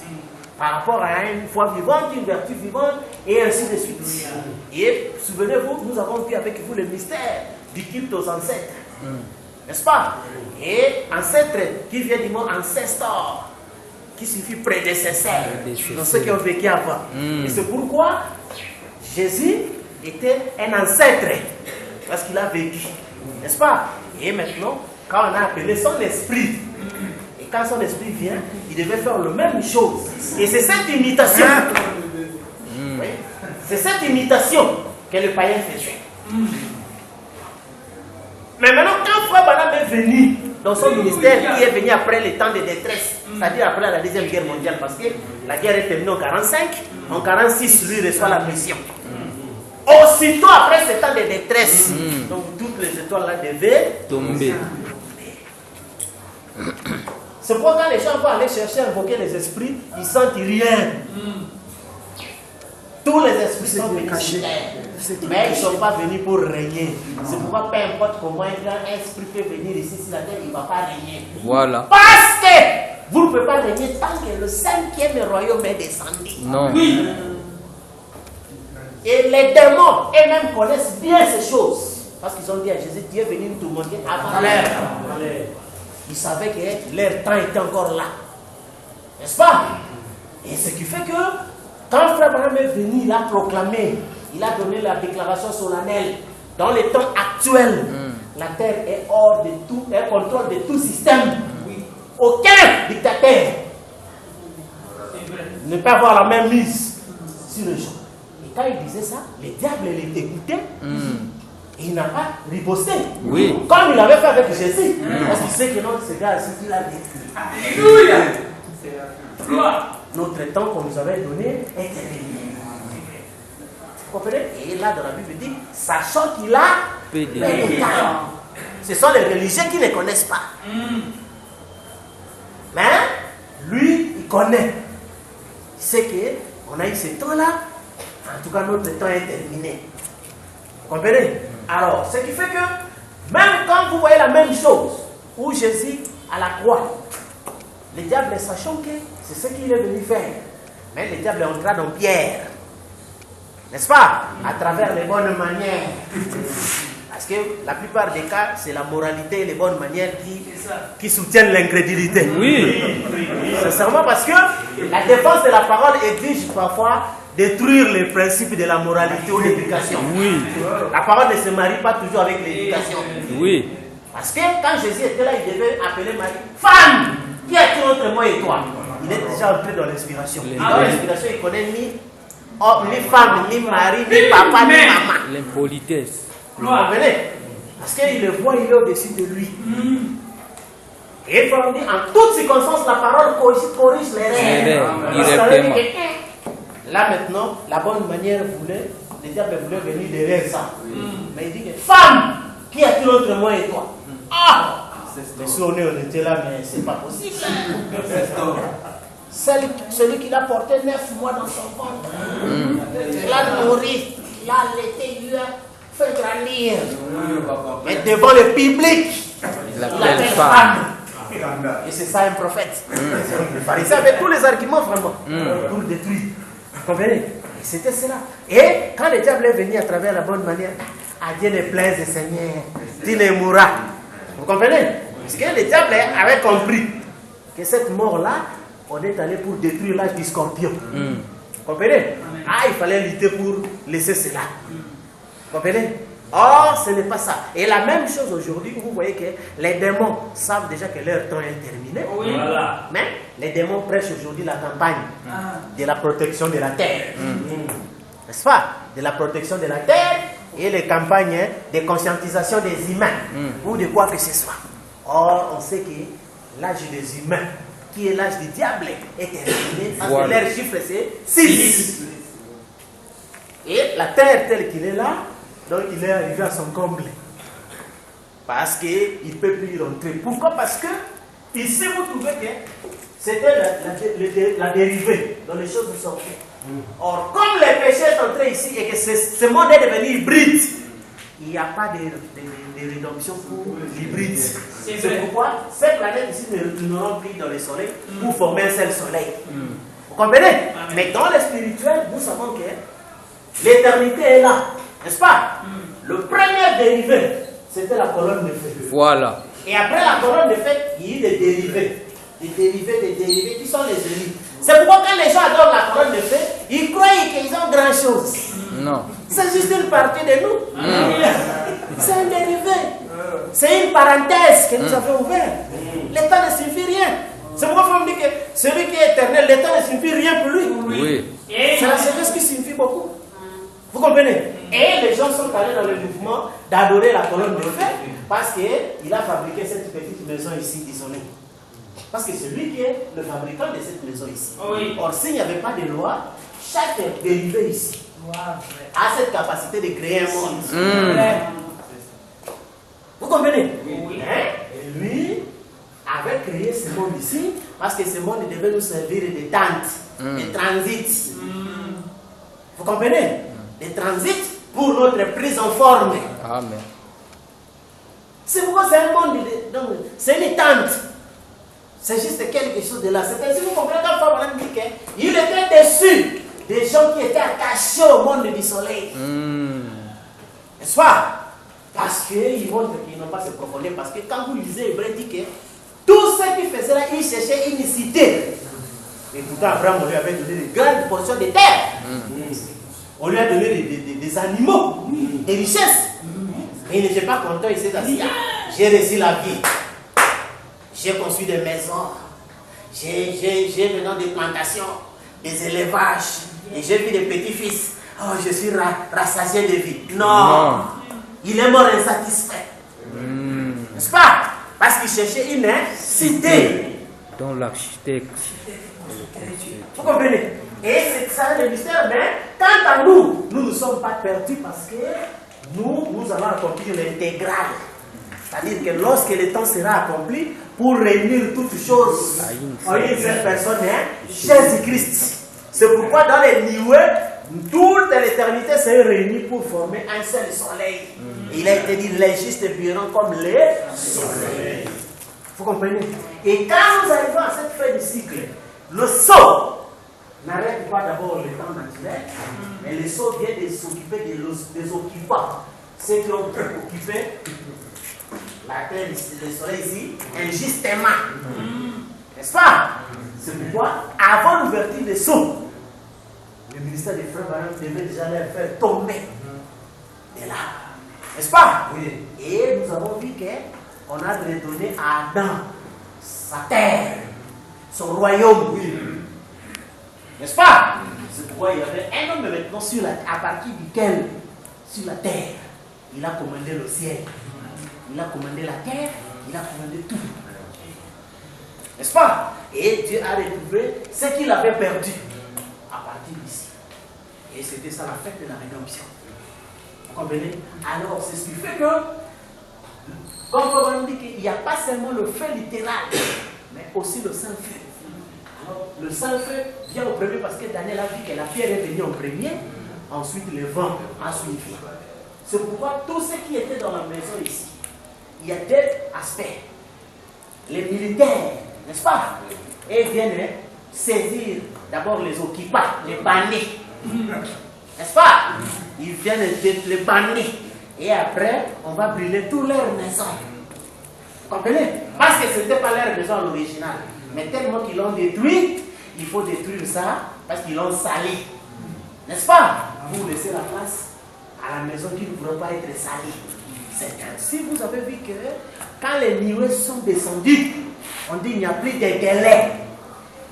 Par rapport à une foi vivante, une vertu vivante, et ainsi de suite. Et souvenez-vous, nous avons vu avec vous le mystère du culte aux ancêtres. N'est-ce pas? Et ancêtre qui vient du mot ancestor, qui signifie prédécesseur, dans ceux qui ont vécu avant. Et c'est pourquoi Jésus était un ancêtre, parce qu'il a vécu. N'est-ce pas? Et maintenant, quand on a appelé son esprit, et quand son esprit vient, il devait faire la même chose. Et c'est cette imitation, c'est cette imitation que le païen faisait. Mais maintenant, quand Frère Branham est venu dans son ministère, qui est venu après les temps de détresse, c'est-à-dire après la Deuxième Guerre mondiale, parce que la guerre est terminée en 1945, en 1946, lui reçoit la mission. Aussitôt après ce temps de détresse, donc toutes les étoiles là devaient tomber. C'est pourquoi quand les gens vont aller chercher à invoquer les esprits, ils sentent rien. Tous les esprits sont venus cachés. Mais ils ne sont pas venus pour régner. C'est pourquoi peu importe comment un esprit peut venir ici sur la terre, il ne va pas régner. Voilà. Parce que vous ne pouvez pas régner tant que le 5e royaume est descendu. Non. Oui. Et les démons eux-mêmes connaissent bien ces choses. Parce qu'ils ont dit à Jésus, Dieu est venu nous montrer avant l'heure. Ils savaient que leur temps était encore là. N'est-ce pas? Et ce qui fait que quand Frère Branham est venu, il a proclamé, il a donné la déclaration solennelle. Dans les temps actuels, la terre est hors de tout, elle contrôle de tout système. Aucun dictateur ne peut avoir la même mise sur les gens. Et quand il disait ça, le diable l'écoutait. Et il n'a pas riposté. Oui. Comme il avait fait avec Jésus. Parce qu'il sait que non, ce gars-ci, il a dit. Alléluia. Notre temps qu'on nous avait donné est terminé. Vous comprenez? Et là, dans la Bible, il dit, sachant qu'il a pédé. Ce sont les religieux qui ne connaissent pas. Mais lui, il connaît. Il sait qu'on a eu ce temps-là. En tout cas, notre temps est terminé. Vous comprenez? Alors, ce qui fait que, même quand vous voyez la même chose, où Jésus à la croix, le diable, sachant que c'est ce qu'il est venu faire, mais le diable entra dans Pierre. N'est-ce pas? À travers les bonnes manières. Parce que la plupart des cas, c'est la moralité et les bonnes manières qui soutiennent l'incrédulité. Oui. Sincèrement, parce que la défense de la parole exige parfois détruire les principes de la moralité ou l'éducation. Oui. La parole ne se marie pas toujours avec l'éducation. Oui. Parce que quand Jésus était là, il devait appeler Marie femme. Qui est-il entre moi et toi? Il est déjà entré dans l'inspiration. Dans l'inspiration, il connaît ni Oh, ni femme, ni mari, ni papa, ni maman. L'impolitesse. Vous comprenez? Parce qu'il le voit, il est au-dessus de lui. Et comme dit, en toutes circonstances, la parole corrige les rêves. Directement. Là maintenant, la bonne manière voulait, le diable voulait venir derrière ça. Mais il dit que femme, qui a-t-il entre moi et toi? Ah! Mais si on était là, mais c'est pas possible. Celui qui l'a porté 9 mois dans son ventre, il l'a nourri, il l'a allaité, il l'a fait grandir. Mais devant le public, il l'appelle femme. Et c'est ça un prophète. Le pharisien avait tous les arguments vraiment pour le détruire. Vous comprenez? C'était cela. Et quand le diable est venu à travers la bonne manière, à Dieu ne plaise, Seigneur, tu ne mourras. Vous comprenez? Parce que le diable avait compris que cette mort-là, on est allé pour détruire l'âge du scorpion. Vous comprenez? Ah, il fallait lutter pour laisser cela. Vous comprenez? Or, ce n'est pas ça. Et la même chose aujourd'hui, vous voyez que les démons savent déjà que leur temps est terminé. Oui. Voilà. Mais les démons prêchent aujourd'hui la campagne de la protection de la terre. N'est-ce pas? De la protection de la terre et les campagnes de conscientisation des humains ou de quoi que ce soit. Or, on sait que l'âge des humains, qui est l'âge du diable, est terminé. Parce que leur chiffre c'est 6. Et la terre telle qu'il est là, donc il est arrivé à son comble. Parce qu'il ne peut plus y rentrer. Pourquoi? Parce que ici vous trouvez que c'était la dérivée dont les choses sont faites. Or, comme les péchés sont entrés ici et que ce monde est devenu hybride, il n'y a pas de rédemption pour l'hybride. C'est pourquoi cette planète ici ne retourneront plus dans le soleil pour former un seul soleil. Vous comprenez? Mais dans le spirituel, nous savons que l'éternité est là. N'est-ce pas? Le premier dérivé, c'était la colonne de feu. Voilà. Et après la colonne de feu, il y a eu des dérivés. Des dérivés qui sont les ennemis. C'est pourquoi quand les gens adorent la colonne de feu, ils croient qu'ils ont grand chose. Non. C'est juste une partie de nous. C'est un dérivé. C'est une parenthèse que nous avons ouverte. Le temps ne signifie rien. C'est pourquoi on dit que celui qui est éternel, le temps ne signifie rien pour lui. Oui. C'est la sagesse qui signifie beaucoup. Vous comprenez? Et les gens sont allés dans le mouvement d'adorer la colonne de feu parce qu'il a fabriqué cette petite maison ici isolée. Parce que c'est lui qui est le fabricant de cette maison ici. Oui. Or, s'il n'y avait pas de loi, chaque dérivé ici a cette capacité de créer un monde. Vous comprenez? Oui. Et lui avait créé ce monde ici parce que ce monde devait nous servir de tentes, de transit. Vous comprenez? De transit pour notre prise en forme. Amen. C'est pourquoi c'est un monde, c'est une tente. C'est juste quelque chose de là. C'est ainsi que vous comprenez quand Fabien dit qu'il était déçu des gens qui étaient attachés au monde du soleil. N'est-ce pas? Parce qu'ils montrent qu'ils n'ont pas se profondeur. Parce que quand vous lisez Hébreu, dit que tout ce qu'ils faisaient là, ils cherchaient une cité. Et pourtant, Abraham, on lui avait donné de grandes portions de terre. On lui a donné des animaux, des richesses. Mais il n'était pas content, il s'est assis. J'ai réussi la vie. J'ai construit des maisons. J'ai maintenant des plantations, des élevages. Et j'ai vu des petits-fils. Oh, je suis rassasié de vie. Non. Il est mort insatisfait. N'est-ce pas? Parce qu'il cherchait une cité. Dans l'architecte. Vous comprenez? Et c'est ça le mystère. Mais quant à nous, nous ne sommes pas perdus parce que nous allons accomplir l'intégrale. C'est-à-dire que lorsque le temps sera accompli, pour réunir toutes choses en une seule personne, Jésus-Christ. C'est pourquoi dans les nuées, toute l'éternité s'est réunie pour former un seul soleil. Il a été dit, les justes brilleront comme les soleils. Vous comprenez? Et quand nous arrivons à cette fin du cycle, le sceau n'arrête pas d'abord le temps naturel, mais le sceau vient de s'occuper des occupants. Ceux qui ont occupé la terre, le soleil ici, injustement. N'est-ce pas? C'est pourquoi, avant l'ouverture des sceaux, le ministère des frères Baran devait déjà les faire tomber de là. N'est-ce pas? Oui. Et nous avons vu qu'on a redonné à Adam sa terre, son royaume. Oui. N'est-ce pas? C'est pourquoi il y avait un homme maintenant à partir duquel, sur la terre, il a commandé le ciel, il a commandé la terre, il a commandé tout. N'est-ce pas? Et Dieu a retrouvé ce qu'il avait perdu à partir d'ici. Et c'était ça la fête de la rédemption. Vous comprenez? Alors, c'est ce qui fait que, comme on dit qu'il n'y a pas seulement le feu littéral, mais aussi le Saint-Feu. Alors, le Saint-Feu vient au premier parce que Daniel a dit que la pierre est venue en premier, ensuite le vent a suivi. C'est pourquoi tous ceux qui étaient dans la maison ici, il y a deux aspects. Les militaires, n'est-ce pas? Et ils viennent saisir d'abord les occupants, les bannis. N'est-ce pas? Ils viennent les bannir. Et après, on va brûler toutes leurs maisons. Vous comprenez? Parce que ce n'était pas leur maison à l'original. Mais tellement qu'ils l'ont détruit, il faut détruire ça parce qu'ils l'ont sali. N'est-ce pas? Vous laissez la place à la maison qui ne pourra pas être salie. C'est ainsi, vous avez vu que quand les nuées sont descendues, on dit qu'il n'y a plus de délai.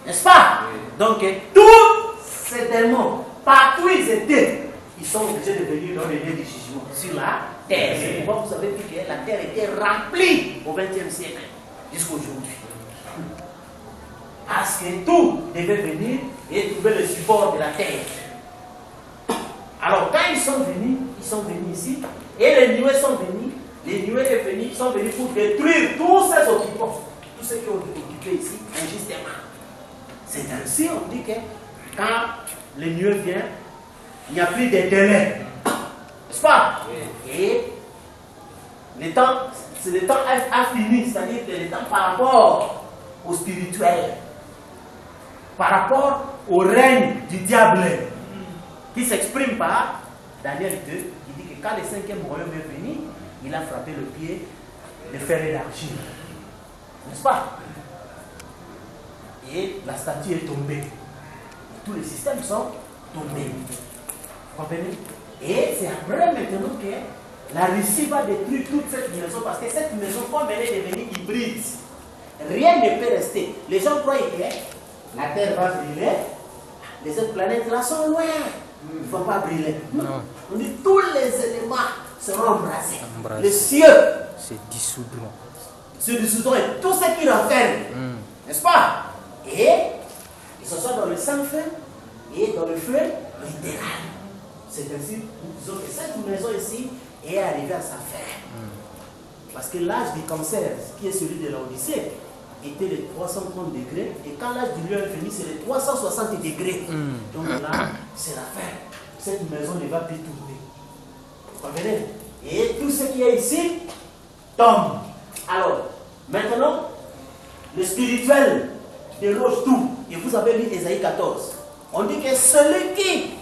N'est-ce pas? Donc, tous ces démons, partout ils étaient, ils sont obligés de venir dans les lieux du jugement sur la terre. C'est pourquoi vous avez vu que la terre était remplie au XXe siècle jusqu'à aujourd'hui. Parce que tout devait venir et trouver le support de la terre. Alors, quand ils sont venus ici, et les nuées sont venus, sont venus pour détruire tous ces occupants, tous ceux qui ont occupé ici injustement. C'est ainsi, on dit que quand les nuées viennent, il n'y a plus de délai. N'est-ce pas? Et le temps a fini, c'est-à-dire que le temps par rapport au spirituel, par rapport au règne du diable, qui s'exprime par Daniel 2, il dit que quand le 5e royaume est venu, il a frappé le pied de fer et d'argile. N'est-ce pas? Et la statue est tombée. Tous les systèmes sont tombés. Vous comprenez? Et c'est après maintenant que la Russie va détruire toute cette maison, parce que cette maison, comme elle est devenue hybride, rien ne peut rester. Les gens croient que la Terre va brûler, les autres planètes là sont loin. Il ne vont pas brûler. Non. On dit tous les éléments seront embrasés. Le ciel se dissoudront. Se dissoudront et tout ce qui renferme. N'est-ce pas? Et que ce soit dans le sang-feu et dans le feu littéral. C'est ainsi, nous disons que cette maison ici est arrivée à sa fin. Parce que l'âge du cancer, qui est celui de l'Odyssée, était de 330 degrés. Et quand l'âge du lion est fini, c'est de 360 degrés. Donc là, c'est la fin. Cette maison ne va plus tourner. Vous comprenez? Et tout ce qui est ici tombe. Alors, maintenant, le spirituel déloge tout. Et vous avez lu Ésaïe 14. On dit que celui qui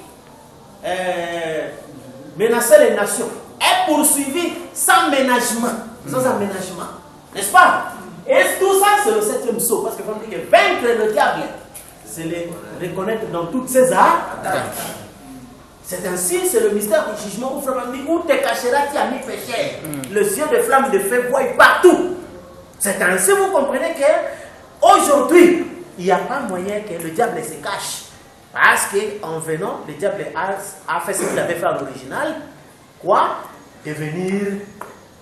menaçait les nations est poursuivi sans ménagement. Sans aménagement. N'est-ce pas? Et tout ça, c'est le 7e saut. Parce que vous dit que vaincre le diable, c'est le reconnaître dans toutes ses arts. C'est ainsi, c'est le mystère du jugement. Où te cacheras-tu, ami péché? Le ciel de flammes de feu voit partout. C'est ainsi, vous comprenez que aujourd'hui, il n'y a pas moyen que le diable se cache. Parce qu'en venant, le diable a fait ce qu'il avait fait à l'original. Quoi? Devenir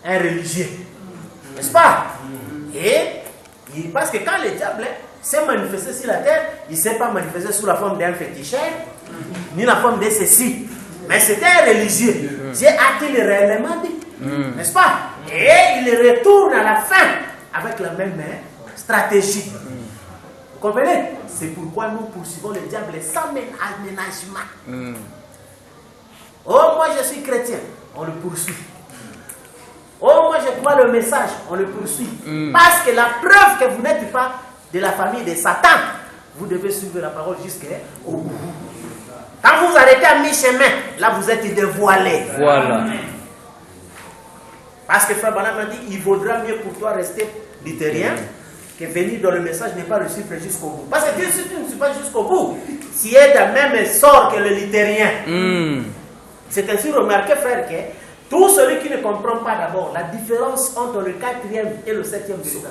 un religieux. N'est-ce pas? Et parce que quand le diable s'est manifesté sur la terre, il ne s'est pas manifesté sous la forme d'un féticheur, ni la forme de ceci. Mais c'était un religieux. Dieu a-t-il réellement dit? N'est-ce pas? Et il retourne à la fin avec la même stratégie. Vous comprenez? C'est pourquoi nous poursuivons le diable sans aménagement. Oh, moi je suis chrétien, on le poursuit. Oh, moi je crois le message, on le poursuit. Parce que la preuve que vous n'êtes pas de la famille de Satan, vous devez suivre la parole jusqu'au bout. Quand vous arrêtez à mi-chemin, là vous êtes dévoilé. Voilà. Parce que Frère Branham a dit, il vaudra mieux pour toi rester luthérien que venir dans le message n'est pas reçu jusqu'au bout. Parce que si tu ne suis pas jusqu'au bout, tu es de même sort que le luthérien. C'est ainsi remarqué, frère, que tout celui qui ne comprend pas d'abord la différence entre le 4e et le 7e saut,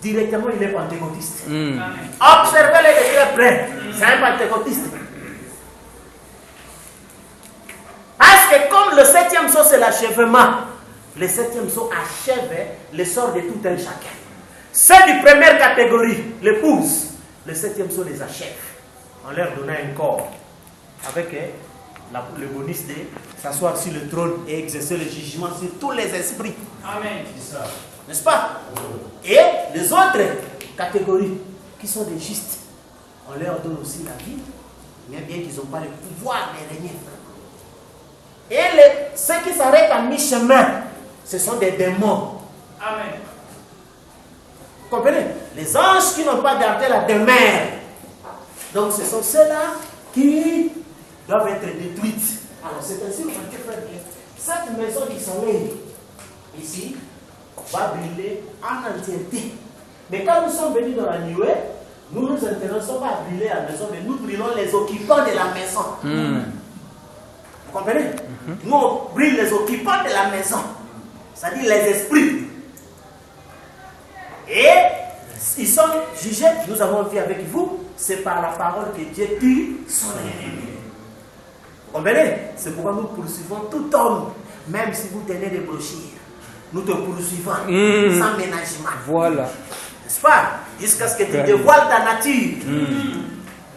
directement il est pentecôtiste. Observez-le de très près. C'est un pentecôtiste. que comme le 7e saut, c'est l'achèvement, le 7e saut achève le sort de tout un chacun. Ceux de première catégorie, l'épouse, le 7e saut les achève en leur donnant un corps avec le bonus de s'asseoir sur le trône et exercer le jugement sur tous les esprits. Amen. N'est-ce pas? Et les autres catégories qui sont des justes, on leur donne aussi la vie, mais bien qu'ils n'ont pas le pouvoir de régner. Et ceux qui s'arrêtent à mi-chemin, ce sont des démons. Amen. Vous comprenez? Les anges qui n'ont pas gardé la demeure. Donc ce sont ceux-là qui doivent être détruites. Alors c'est ainsi que cette maison du soleil, ici, va brûler en entièreté. Mais quand nous sommes venus dans la nuée, nous nous intéressons pas à brûler la maison, mais nous brûlons les occupants de la maison. Vous comprenez? Nous on brûle les occupants de la maison, c'est-à-dire les esprits. Et ils sont jugés, nous avons vu avec vous, c'est par la parole que Dieu tue son ennemi. Vous comprenez? C'est pourquoi nous poursuivons tout homme, même si vous tenez des brochures. Nous te poursuivons sans ménagement. Voilà. N'est-ce pas? Jusqu'à ce que tu dévoiles ta nature.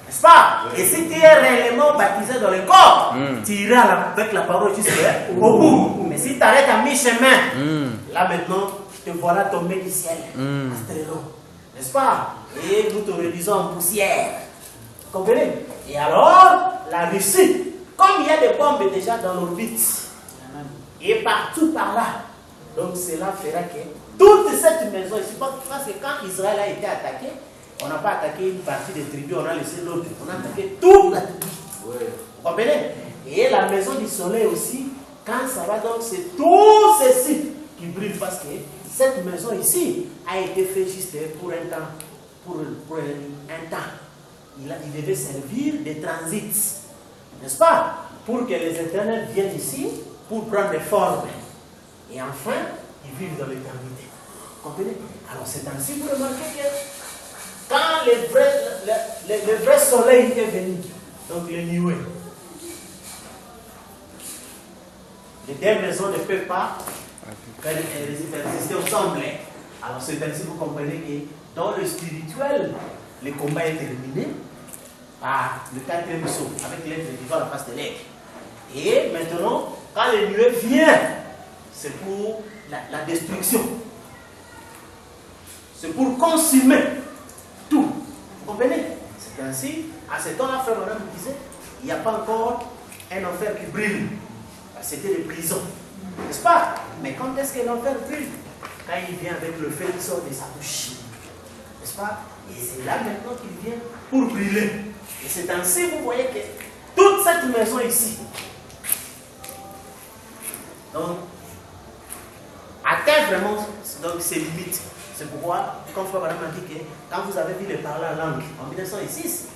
N'est-ce pas? Et si tu es réellement baptisé dans le corps, tu iras avec la parole jusqu'au bout. Mais si tu arrêtes à mi-chemin, là maintenant, te voilà tomber du ciel. C'est très long. N'est-ce pas? Et nous te réduisons en poussière. Vous comprenez? Et alors, la Russie, comme il y a des bombes déjà dans l'orbite, et partout par là, donc cela fera que toute cette maison ici, parce que quand Israël a été attaqué, on n'a pas attaqué une partie des tribus, on a laissé l'autre, on a attaqué toute la tribu. Vous comprenez? Et la maison du soleil aussi, quand ça va, donc c'est tout ceci qui brille, parce que cette maison ici a été faite juste pour un temps. Pour un temps. Il devait servir de transit, n'est-ce pas? Pour que les éternels viennent ici pour prendre des formes. Et enfin, ils vivent dans l'éternité. Vous comprenez? Alors c'est ainsi, vous remarquez que quand le vrai soleil est venu, donc les nuées, les deux maisons ne peuvent pas résister ensemble. Alors c'est ainsi que vous comprenez que dans le spirituel, le combat est terminé par le 4e saut, avec l'être divin à la face de l'être. Et maintenant, quand les nuées viennent, c'est pour la destruction. C'est pour consumer tout. Vous comprenez? C'est ainsi, à ce temps-là, frère Madame me disait, il n'y a pas encore un enfer qui brûle. C'était les prisons. N'est-ce pas? Mais quand est-ce que l'enfer brûle? Quand il vient avec le feu qui sort de sa bouche. N'est-ce pas? Et c'est là maintenant qu'il vient pour brûler. Et c'est ainsi, vous voyez que toute cette maison ici, donc, atteint vraiment donc, ses limites. C'est pourquoi, comme Frère Madame a dit que quand vous avez vu les parler en langue en 1906,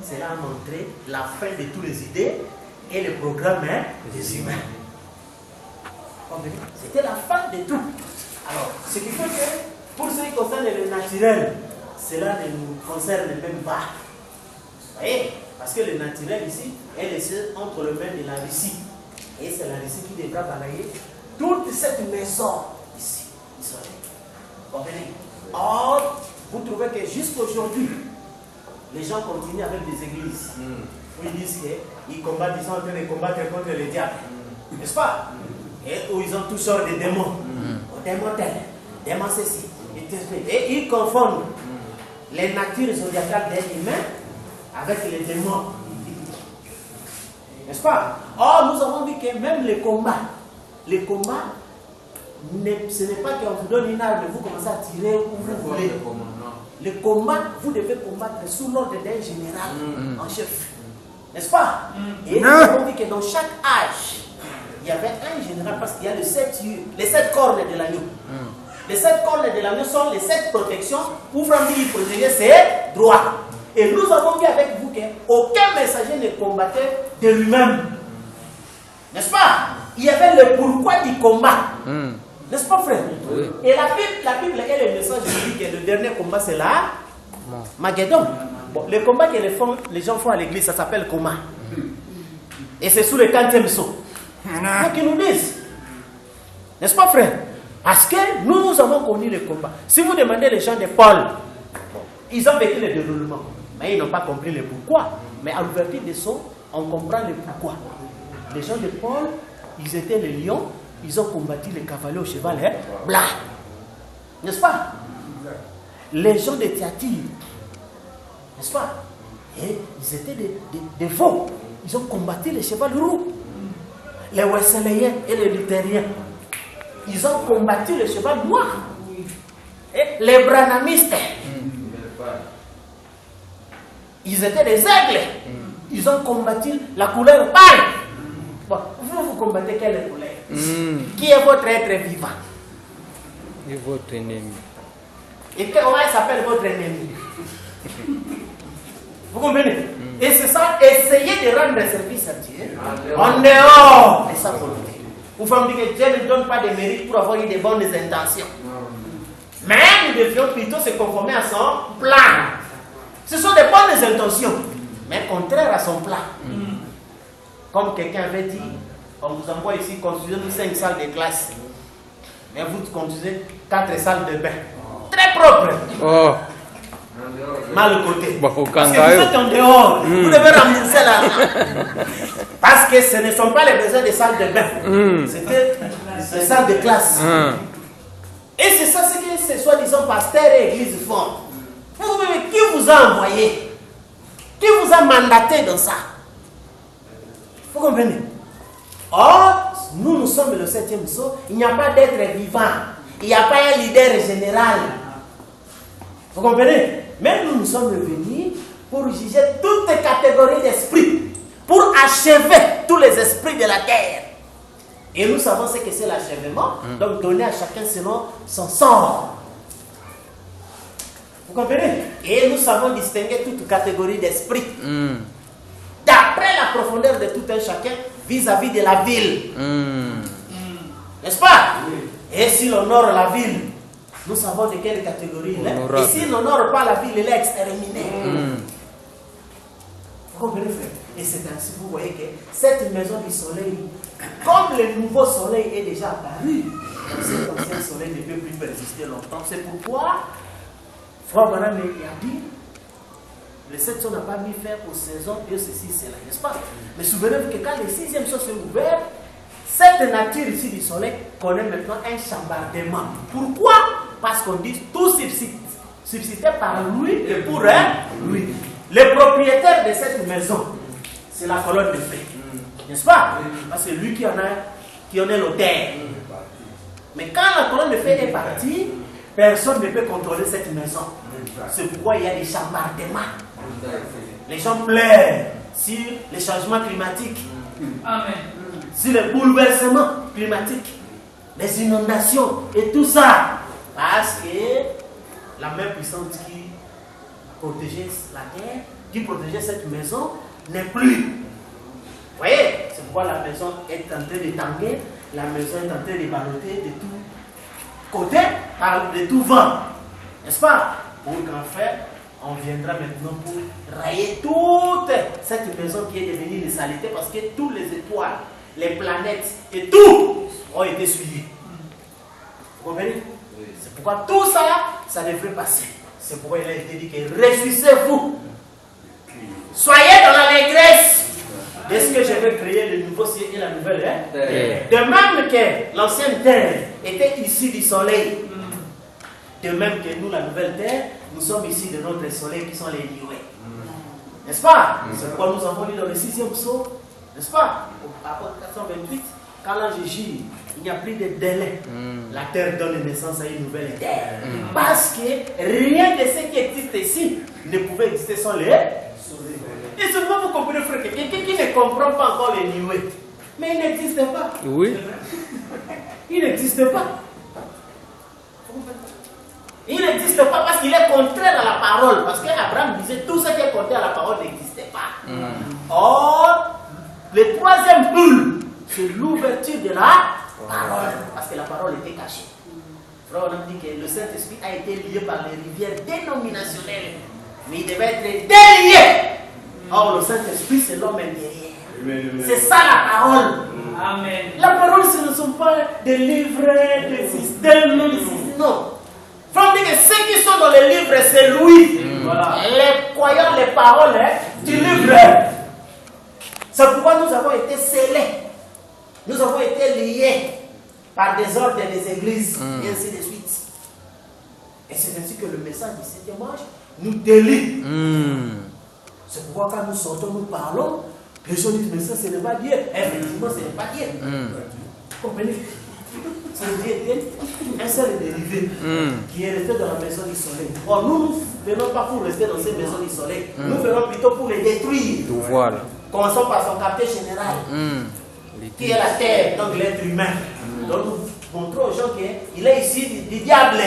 cela a montré la fin de toutes les idées et le programme des humains. C'était la fin de tout. Alors, ce qui fait que, pour ce qui concerne le naturel, cela ne nous concerne même pas. Vous voyez? Parce que le naturel ici est laissé entre les mains de la Russie. Et c'est la Russie qui devra balayer toute cette maison ici. Vous comprenez? Or, vous trouvez que jusqu'aujourd'hui, les gens continuent avec des églises. Où ils disent qu'ils combattent, ils sont en train de combattre contre le diable. N'est-ce pas? Et où ils ont toutes sortes de démons. Démons tels, démons ceci. Et ils confondent les natures zodiacales d'un humain avec les démons. N'est-ce pas? Or, nous avons vu que même les combats, ce n'est pas qu'on vous donne une arme et vous commencez à tirer où vous voulez. Le combat, vous devez combattre sous l'ordre d'un général en chef. N'est-ce pas? Et nous avons vu que dans chaque âge, il y avait un général parce qu'il y a les 7 cornes de l'agneau. Les 7 cornes de l'agneau sont les 7 protections pour protéger ses droits. Et nous avons vu avec vous qu'aucun messager ne combattait de lui-même. N'est-ce pas? Il y avait le pourquoi du combat. N'est-ce pas, frère? Oui. Et la Bible est le message qui dit que le dernier combat, c'est là. Magédon. Bon, le combat que les gens font à l'église, ça s'appelle combat. Et c'est sous le 4e saut. Il faut qu'ils nous disent. N'est-ce pas, frère? Parce que nous avons connu le combat. Si vous demandez les gens de Paul, ils ont vécu le déroulement. Mais ils n'ont pas compris le pourquoi. Mais à l'ouverture des sceaux, on comprend le pourquoi. Les gens de Paul, ils étaient les lions, ils ont combattu les cavaliers au cheval blanc. N'est-ce pas? Les gens de Thyatire, n'est-ce pas? Et ils étaient des veaux. Ils ont combattu les chevals roux. Les Wesleyiens et les Luthériens, ils ont combattu le cheval noir. Et les Branhamistes, ils étaient des aigles. Ils ont combattu la couleur pâle. Bon, vous combattez quelle couleur? Qui est votre être vivant? Et votre ennemi. Et comment il s'appelle votre ennemi? Vous comprenez? Et c'est ça, essayez de rendre service à Dieu en dehors de sa volonté. Vous pouvez dire que Dieu ne donne pas de mérite pour avoir eu de bonnes intentions. Mais nous devions plutôt se conformer à son plan. Ce sont des bonnes intentions, mais contraires à son plan. Comme quelqu'un avait dit, on vous envoie ici, construisez-nous 5 salles de classe. Mais vous construisez 4 salles de bain. Très propres. Oh. Mal côté. Bon, Parce que vous êtes en dehors. Vous devez rembourser l'argent. Parce que ce ne sont pas les besoins des salles de bain. C'était des salles de classe. Et c'est ça ce que ces soi-disant pasteurs et églises font. Qui vous a envoyé? Qui vous a mandaté dans ça? Vous comprenez? Or, nous sommes le 7e sceau. Il n'y a pas d'être vivant. Il n'y a pas un leader général. Vous comprenez? Mais nous sommes venus pour juger toutes les catégories d'esprits, pour achever tous les esprits de la terre. Et nous savons ce que c'est l'achèvement, donc donner à chacun selon son sort. Vous comprenez? Et nous savons distinguer toutes catégories d'esprits d'après la profondeur de tout un chacun vis-à-vis de la ville. N'est-ce pas? Et si l'on honore la ville, nous savons de quelle catégorie il est. Et s'il n'honore pas la ville, il est exterminé. Vous comprenez, frère? Et c'est ainsi que vous voyez que cette maison du soleil, comme le nouveau soleil est déjà apparu, cet ancien soleil ne peut plus persister longtemps. C'est pourquoi, Frère Branham a dit, le 7 n'a pas mis faire aux saisons et ceci, cela, n'est-ce pas? Mais souvenez-vous que quand le 6e soir s'est ouvert, cette nature ici du soleil connaît maintenant un chambardement. Pourquoi? Parce qu'on dit tout subsistait par lui et pour lui. Le propriétaire de cette maison, c'est la colonne de feu. N'est-ce pas? Parce que c'est lui qui en est l'auteur. Mais quand la colonne de feu est partie, personne ne peut contrôler cette maison. C'est pourquoi il y a des chambardements. Les gens pleurent sur les changements climatiques. Amen. Sur les bouleversements climatiques, les inondations et tout ça. Parce que la main puissante qui protégeait la terre, qui protégeait cette maison, n'est plus. Vous voyez? C'est pourquoi la maison est en train de tanguer, la maison est en train de balloter de tous côtés, de tout vent. N'est-ce pas? Pour qu'en fait, on viendra maintenant pour rayer toute cette maison qui est devenue une saleté parce que toutes les étoiles, les planètes et tout ont été suivis. Vous comprenez? Oui. C'est pourquoi tout ça, ça devrait passer. C'est pourquoi il a été dit que réjouissez-vous. Soyez dans l'allégresse de ce que je vais créer le nouveau ciel et la nouvelle terre. De même que l'ancienne terre était issue du soleil. De même que nous, la nouvelle terre, nous sommes ici de notre soleil qui sont les nuées. N'est-ce pas? C'est pourquoi nous avons lu dans le 6e psaume. N'est-ce pas? Au rapport 428, quand l'ange gît, il n'y a plus de délai. La terre donne naissance à une nouvelle terre. Parce que rien de ce qui existe ici ne pouvait exister sans les soleils. Et seulement vous comprenez, frère, quelqu'un qui ne comprend pas encore les nuées. Mais il n'existe pas. Oui. Il n'existe pas. Il n'existe pas parce qu'il est contraire à la parole. Parce qu'Abraham disait tout ce qui est contraire à la parole n'existait pas. Or, le 3e boule, c'est l'ouverture de la parole. Parce que la parole était cachée. Frère, on a dit que le Saint-Esprit a été lié par les rivières dénominationnelles. Mais il devait être délié. Or, le Saint-Esprit, c'est l'homme intérieur. C'est ça la parole. Amen. La parole, ce ne sont pas des livres, des systèmes, non. Frère, que ceux qui sont dans les livres, c'est lui. Voilà. Les croyants, les paroles du livre. C'est pourquoi nous avons été scellés. Nous avons été liés par des ordres des églises, et ainsi de suite. Et c'est ainsi que le message du septième âge nous délie. C'est pourquoi quand nous sortons, nous parlons, les gens disent, mais ça, ce n'est pas Dieu. Effectivement, ce n'est pas Dieu. Vous comprenez? C'est Dieu, un seul dérivé qui est resté dans la maison du soleil. Or, nous ne venons pas pour rester dans cette maison du soleil. Nous venons plutôt pour les détruire. Voilà. Commençons par son quartier général, qui est la terre, donc l'être humain. Donc nous montrons aux gens qu'il est ici du diable.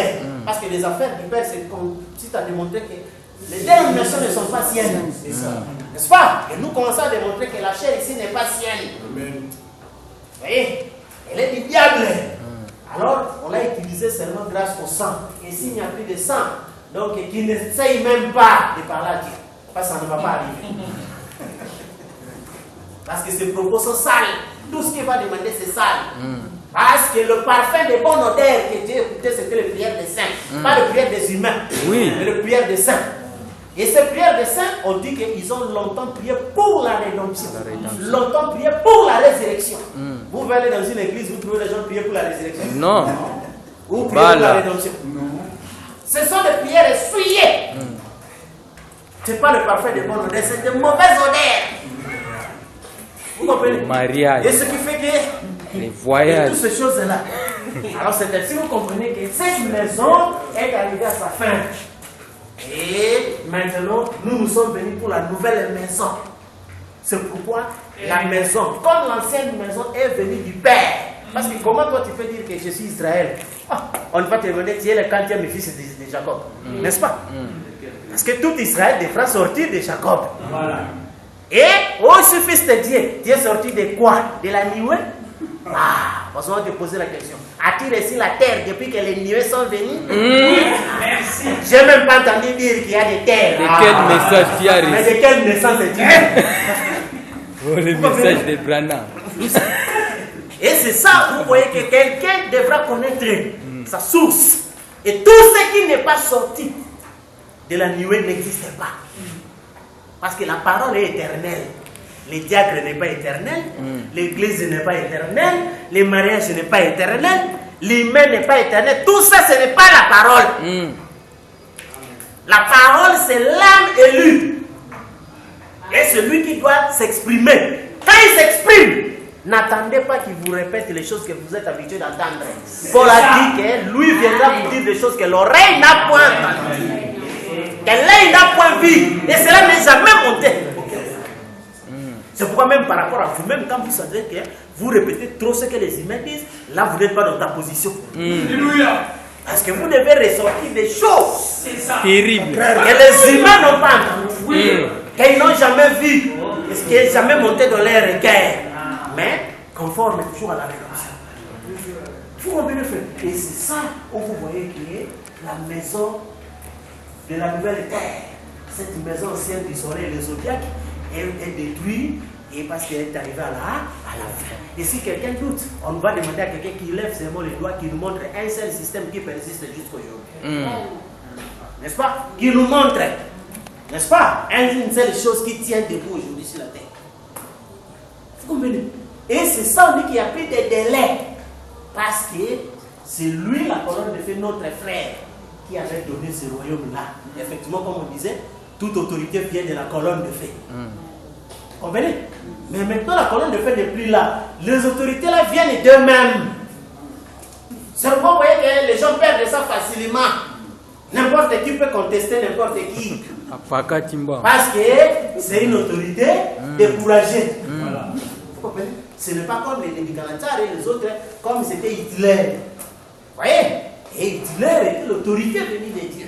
Parce que les affaires du Père, c'est comme si tu as démontré que les dénominations ne sont pas siennes. N'est-ce pas? Et nous commençons à démontrer que la chair ici n'est pas sienne. Vous voyez? Elle est du diable. Alors, on l'a utilisé seulement grâce au sang. Et s'il n'y a plus de sang, donc qu'il n'essaye même pas de parler à Dieu. Parce que ça ne va pas arriver. Parce que ses propos sont sales. Tout ce qu'il va demander, c'est sale. Parce que le parfum de bonne odeur que Dieu écoutait, c'était les prières des saints. Pas les prières des humains, mais les prières des saints. Et ces prières des saints, on dit qu'ils ont longtemps prié pour la rédemption. Longtemps prié pour la résurrection. Vous venez dans une église, vous trouvez les gens prier pour la résurrection? Non. Ou prier pour la rédemption? Non. Ce sont des prières essuyées. Ce n'est pas le parfum de bonne odeur, c'est de mauvaises odeurs. Vous comprenez? Mariage. Et ce qui fait que les voyages. toutes ces choses-là. Alors c'est ainsi que vous comprenez que cette maison est arrivée à sa fin. Et maintenant, nous sommes venus pour la nouvelle maison. C'est pourquoi la maison, comme l'ancienne maison, est venue du Père. Parce que comment toi tu peux dire que je suis Israël? On va te demander, tu es le 40e fils de Jacob. N'est-ce pas? Parce que tout Israël devra sortir de Jacob. Voilà. Et, oh, ce fils de Dieu, tu es sorti de quoi? De la nuée? Parce qu'on va te poser la question. As-tu reçu la terre depuis que les nuées sont venues? Merci. J'ai même pas entendu dire qu'il y a des terres. De quel message tu as reçu? Mais de quelle naissance es-tu? Oh, le message de Branham. Et c'est ça, vous voyez que quelqu'un devra connaître sa source. Et tout ce qui n'est pas sorti de la nuée n'existe pas. Parce que la parole est éternelle. Le diacre n'est pas éternel, l'église n'est pas éternelle, le mariage n'est pas éternel, l'humain n'est pas éternel. Tout ça, ce n'est pas la parole. La parole, c'est l'âme élue. Et celui qui doit s'exprimer. Quand il s'exprime, n'attendez pas qu'il vous répète les choses que vous êtes habitué d'entendre. Paul a dit que lui viendra vous dire des choses que l'oreille n'a point entendues, que l'œil n'a point vu, et cela n'est jamais monté. C'est pourquoi même par rapport à vous-même, quand vous savez que vous répétez trop ce que les humains disent, là vous n'êtes pas dans ta position. Parce que vous devez ressortir des choses terribles que les humains n'ont pas entendues, qu'ils n'ont jamais vues, qui n'est jamais monté dans leur requête, mais conforme toujours à la rédemption. Vous comprenez, frère? Et c'est ça où vous voyez qu'il y a la maison de la nouvelle terre. Cette maison ancienne du soleil, le zodiaque, est détruite et parce qu'elle est arrivée à la fin. Et si quelqu'un doute, on va demander à quelqu'un qui lève seulement les doigts, qui nous montre un seul système qui persiste jusqu'aujourd'hui. N'est-ce pas? Qui nous montre, n'est-ce pas? Une seule chose qui tient debout aujourd'hui sur la terre. Vous comprenez? Et c'est ça, on dit qu'il n'y a plus de délai. Parce que c'est lui, la colonne de feu, notre frère, qui avait donné ce royaume-là. Effectivement, comme on disait, toute autorité vient de la colonne de feu. Vous comprenez? Mais maintenant, la colonne de feu n'est plus là. Les autorités là viennent d'eux-mêmes. C'est pourquoi vous voyez que les gens perdent ça facilement. N'importe qui peut contester n'importe qui. Parce que c'est une autorité découragée. Voilà. Vous comprenez? Ce n'est pas comme les Nicalantar et les autres, comme c'était Hitler. Vous voyez? Et Hitler était l'autorité venue de Dieu.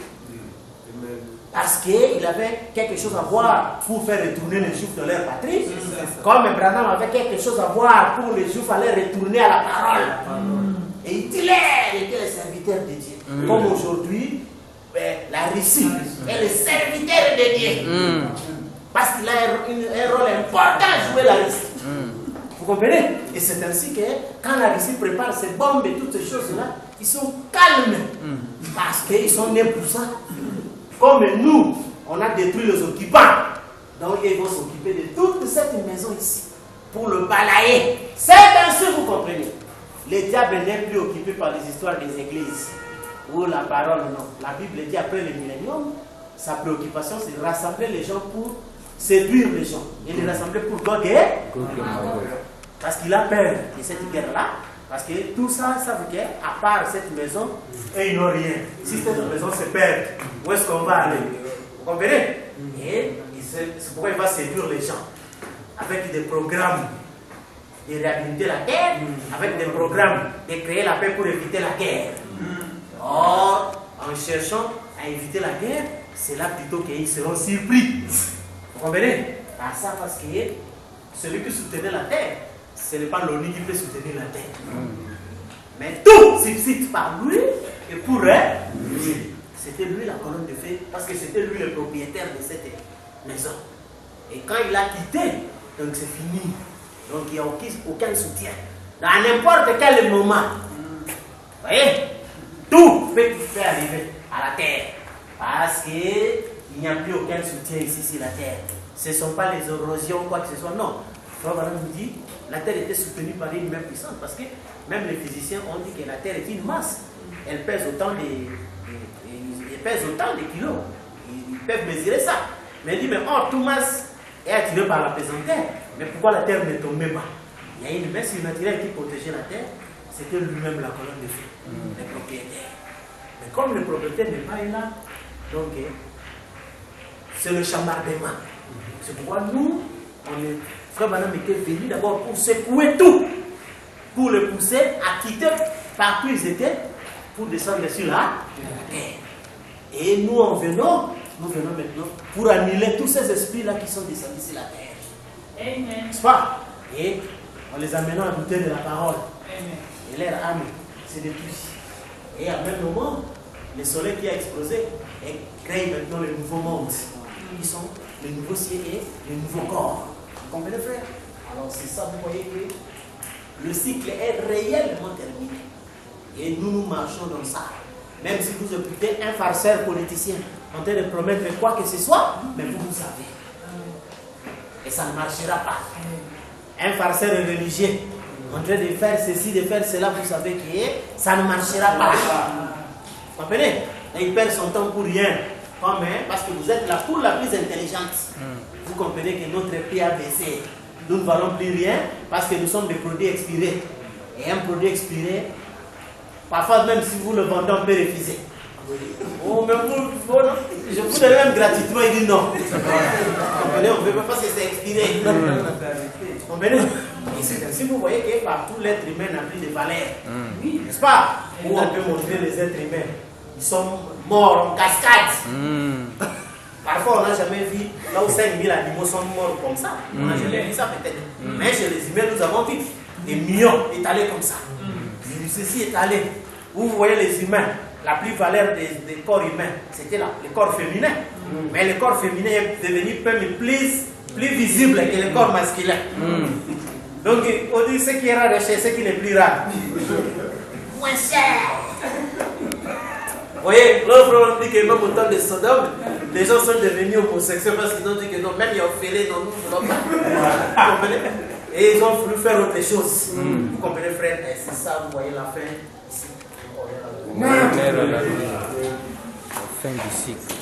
Parce qu'il avait quelque chose à voir pour faire retourner les Juifs dans leur patrie. Comme Branham avait quelque chose à voir pour les Juifs aller retourner à la parole. Et Hitler était le serviteur de Dieu. Comme aujourd'hui, la Russie est le serviteur de Dieu. Parce qu'il a un rôle important à jouer la Russie. Vous comprenez? Et c'est ainsi que quand la Russie prépare ses bombes et toutes ces choses-là, ils sont calmes. Parce qu'ils sont nés pour ça. Comme nous, on a détruit les occupants. Donc ils vont s'occuper de toute cette maison ici. Pour le balayer. C'est ainsi, vous comprenez. Le diable n'est plus occupé par les histoires des églises. Ou la parole, non. La Bible dit après le millénium, sa préoccupation c'est de rassembler les gens pour séduire les gens. Et les rassembler pour Gog et parce qu'il a peur de cette guerre-là. Parce que tout ça, ça veut dire, à part cette maison, et ils n'ont rien. Si cette maison se perd, où est-ce qu'on va aller? Vous comprenez? Et c'est pourquoi il va séduire les gens. Avec des programmes de réhabiliter la terre, avec des programmes de créer la paix pour éviter la guerre. Or, en cherchant à éviter la guerre, c'est là plutôt qu'ils seront surpris. Vous comprenez? Par ça, parce que celui qui soutenait la terre, ce n'est pas l'ONU qui peut soutenir la terre. Mais tout subsiste par lui et pour lui. C'était lui la colonne de feu, parce que c'était lui le propriétaire de cette maison. Et quand il a quitté, donc c'est fini. Donc il n'y a aucun soutien. Dans n'importe quel moment, vous voyez, tout peut arriver à la terre. Parce qu'il n'y a plus aucun soutien ici sur la terre. Ce ne sont pas les érosions, quoi que ce soit. Non. Frère Branham nous dit, la terre était soutenue par une main puissante. Parce que même les physiciens ont dit que la terre est une masse. Elle pèse autant de kilos. Ils peuvent mesurer ça. Mais il dit, mais toute masse est attirée par la pesanteur. Mais pourquoi la terre ne tombait pas? Il y a une main surnaturelle qui protégeait la terre. C'était lui-même la colonne de feu, le propriétaire. Mais comme le propriétaire n'est pas là, donc c'est le chambardement. C'est pourquoi nous, Frère Branham était venu d'abord pour secouer tout, pour le pousser à quitter partout où ils étaient, pour descendre sur la terre. Et nous venons maintenant pour annuler tous ces esprits-là qui sont descendus sur la terre. Amen. N'est-ce pas? Et en les amenant à goûter de la parole. Amen. Et leur âme se détruit. Et à même moment, le soleil qui a explosé crée maintenant le nouveau monde. Ils sont le nouveau ciel et le nouveau corps. Vous comprenez, frère? Alors c'est ça, vous voyez que le cycle est réellement terminé. Et nous marchons dans ça. Même si vous écoutez un farceur politicien en train de promettre quoi que ce soit, mais vous savez. Et ça ne marchera pas. Un farceur religieux en train de faire ceci, de faire cela, vous savez que ça ne marchera pas. Vous comprenez? Et il perd son temps pour rien. Parce que vous êtes la foule la plus intelligente. Vous comprenez que notre prix a baissé. Nous ne valons plus rien parce que nous sommes des produits expirés. Et un produit expiré, parfois même si vous le vendez, on peut refuser. Oh, mais je vous donne même gratuitement, il dit non. Vous comprenez? On ne veut pas parce que c'est expiré. Vous comprenez? Et c'est ainsi que vous voyez que partout l'être humain n'a plus de valeur. Oui, n'est-ce pas? Où on peut montrer les êtres humains. Ils sont morts en cascade. Parfois, on n'a jamais vu là où 5000 animaux sont morts comme ça. On n'a jamais vu ça peut-être. Mais chez les humains, nous avons vu des millions étalés comme ça. Ceci étalé. Où vous voyez les humains, la plus valeur des corps humains, c'était le corps féminin. Mais le corps féminin est devenu plus visible que le corps masculin. Donc, on dit ce qui est rare chez ce qui n'est plus rare. Moins cher. Vous voyez, l'autre on dit que même au temps de Sodome, les gens sont devenus homosexuels parce qu'ils ont dit que non, même les orphelins, non, nous ne voulons pas. Vous comprenez? Et ils ont voulu faire autre chose. Vous comprenez, frère? Et c'est ça, vous voyez la fin. On est à la fin du cycle.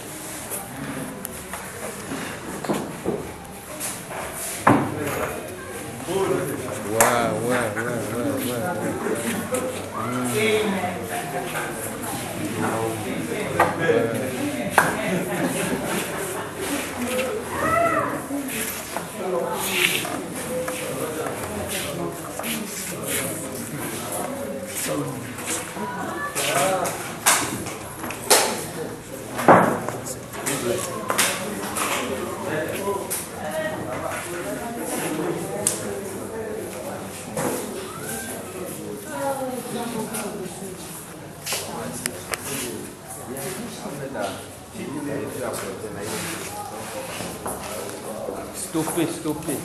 Stoppez.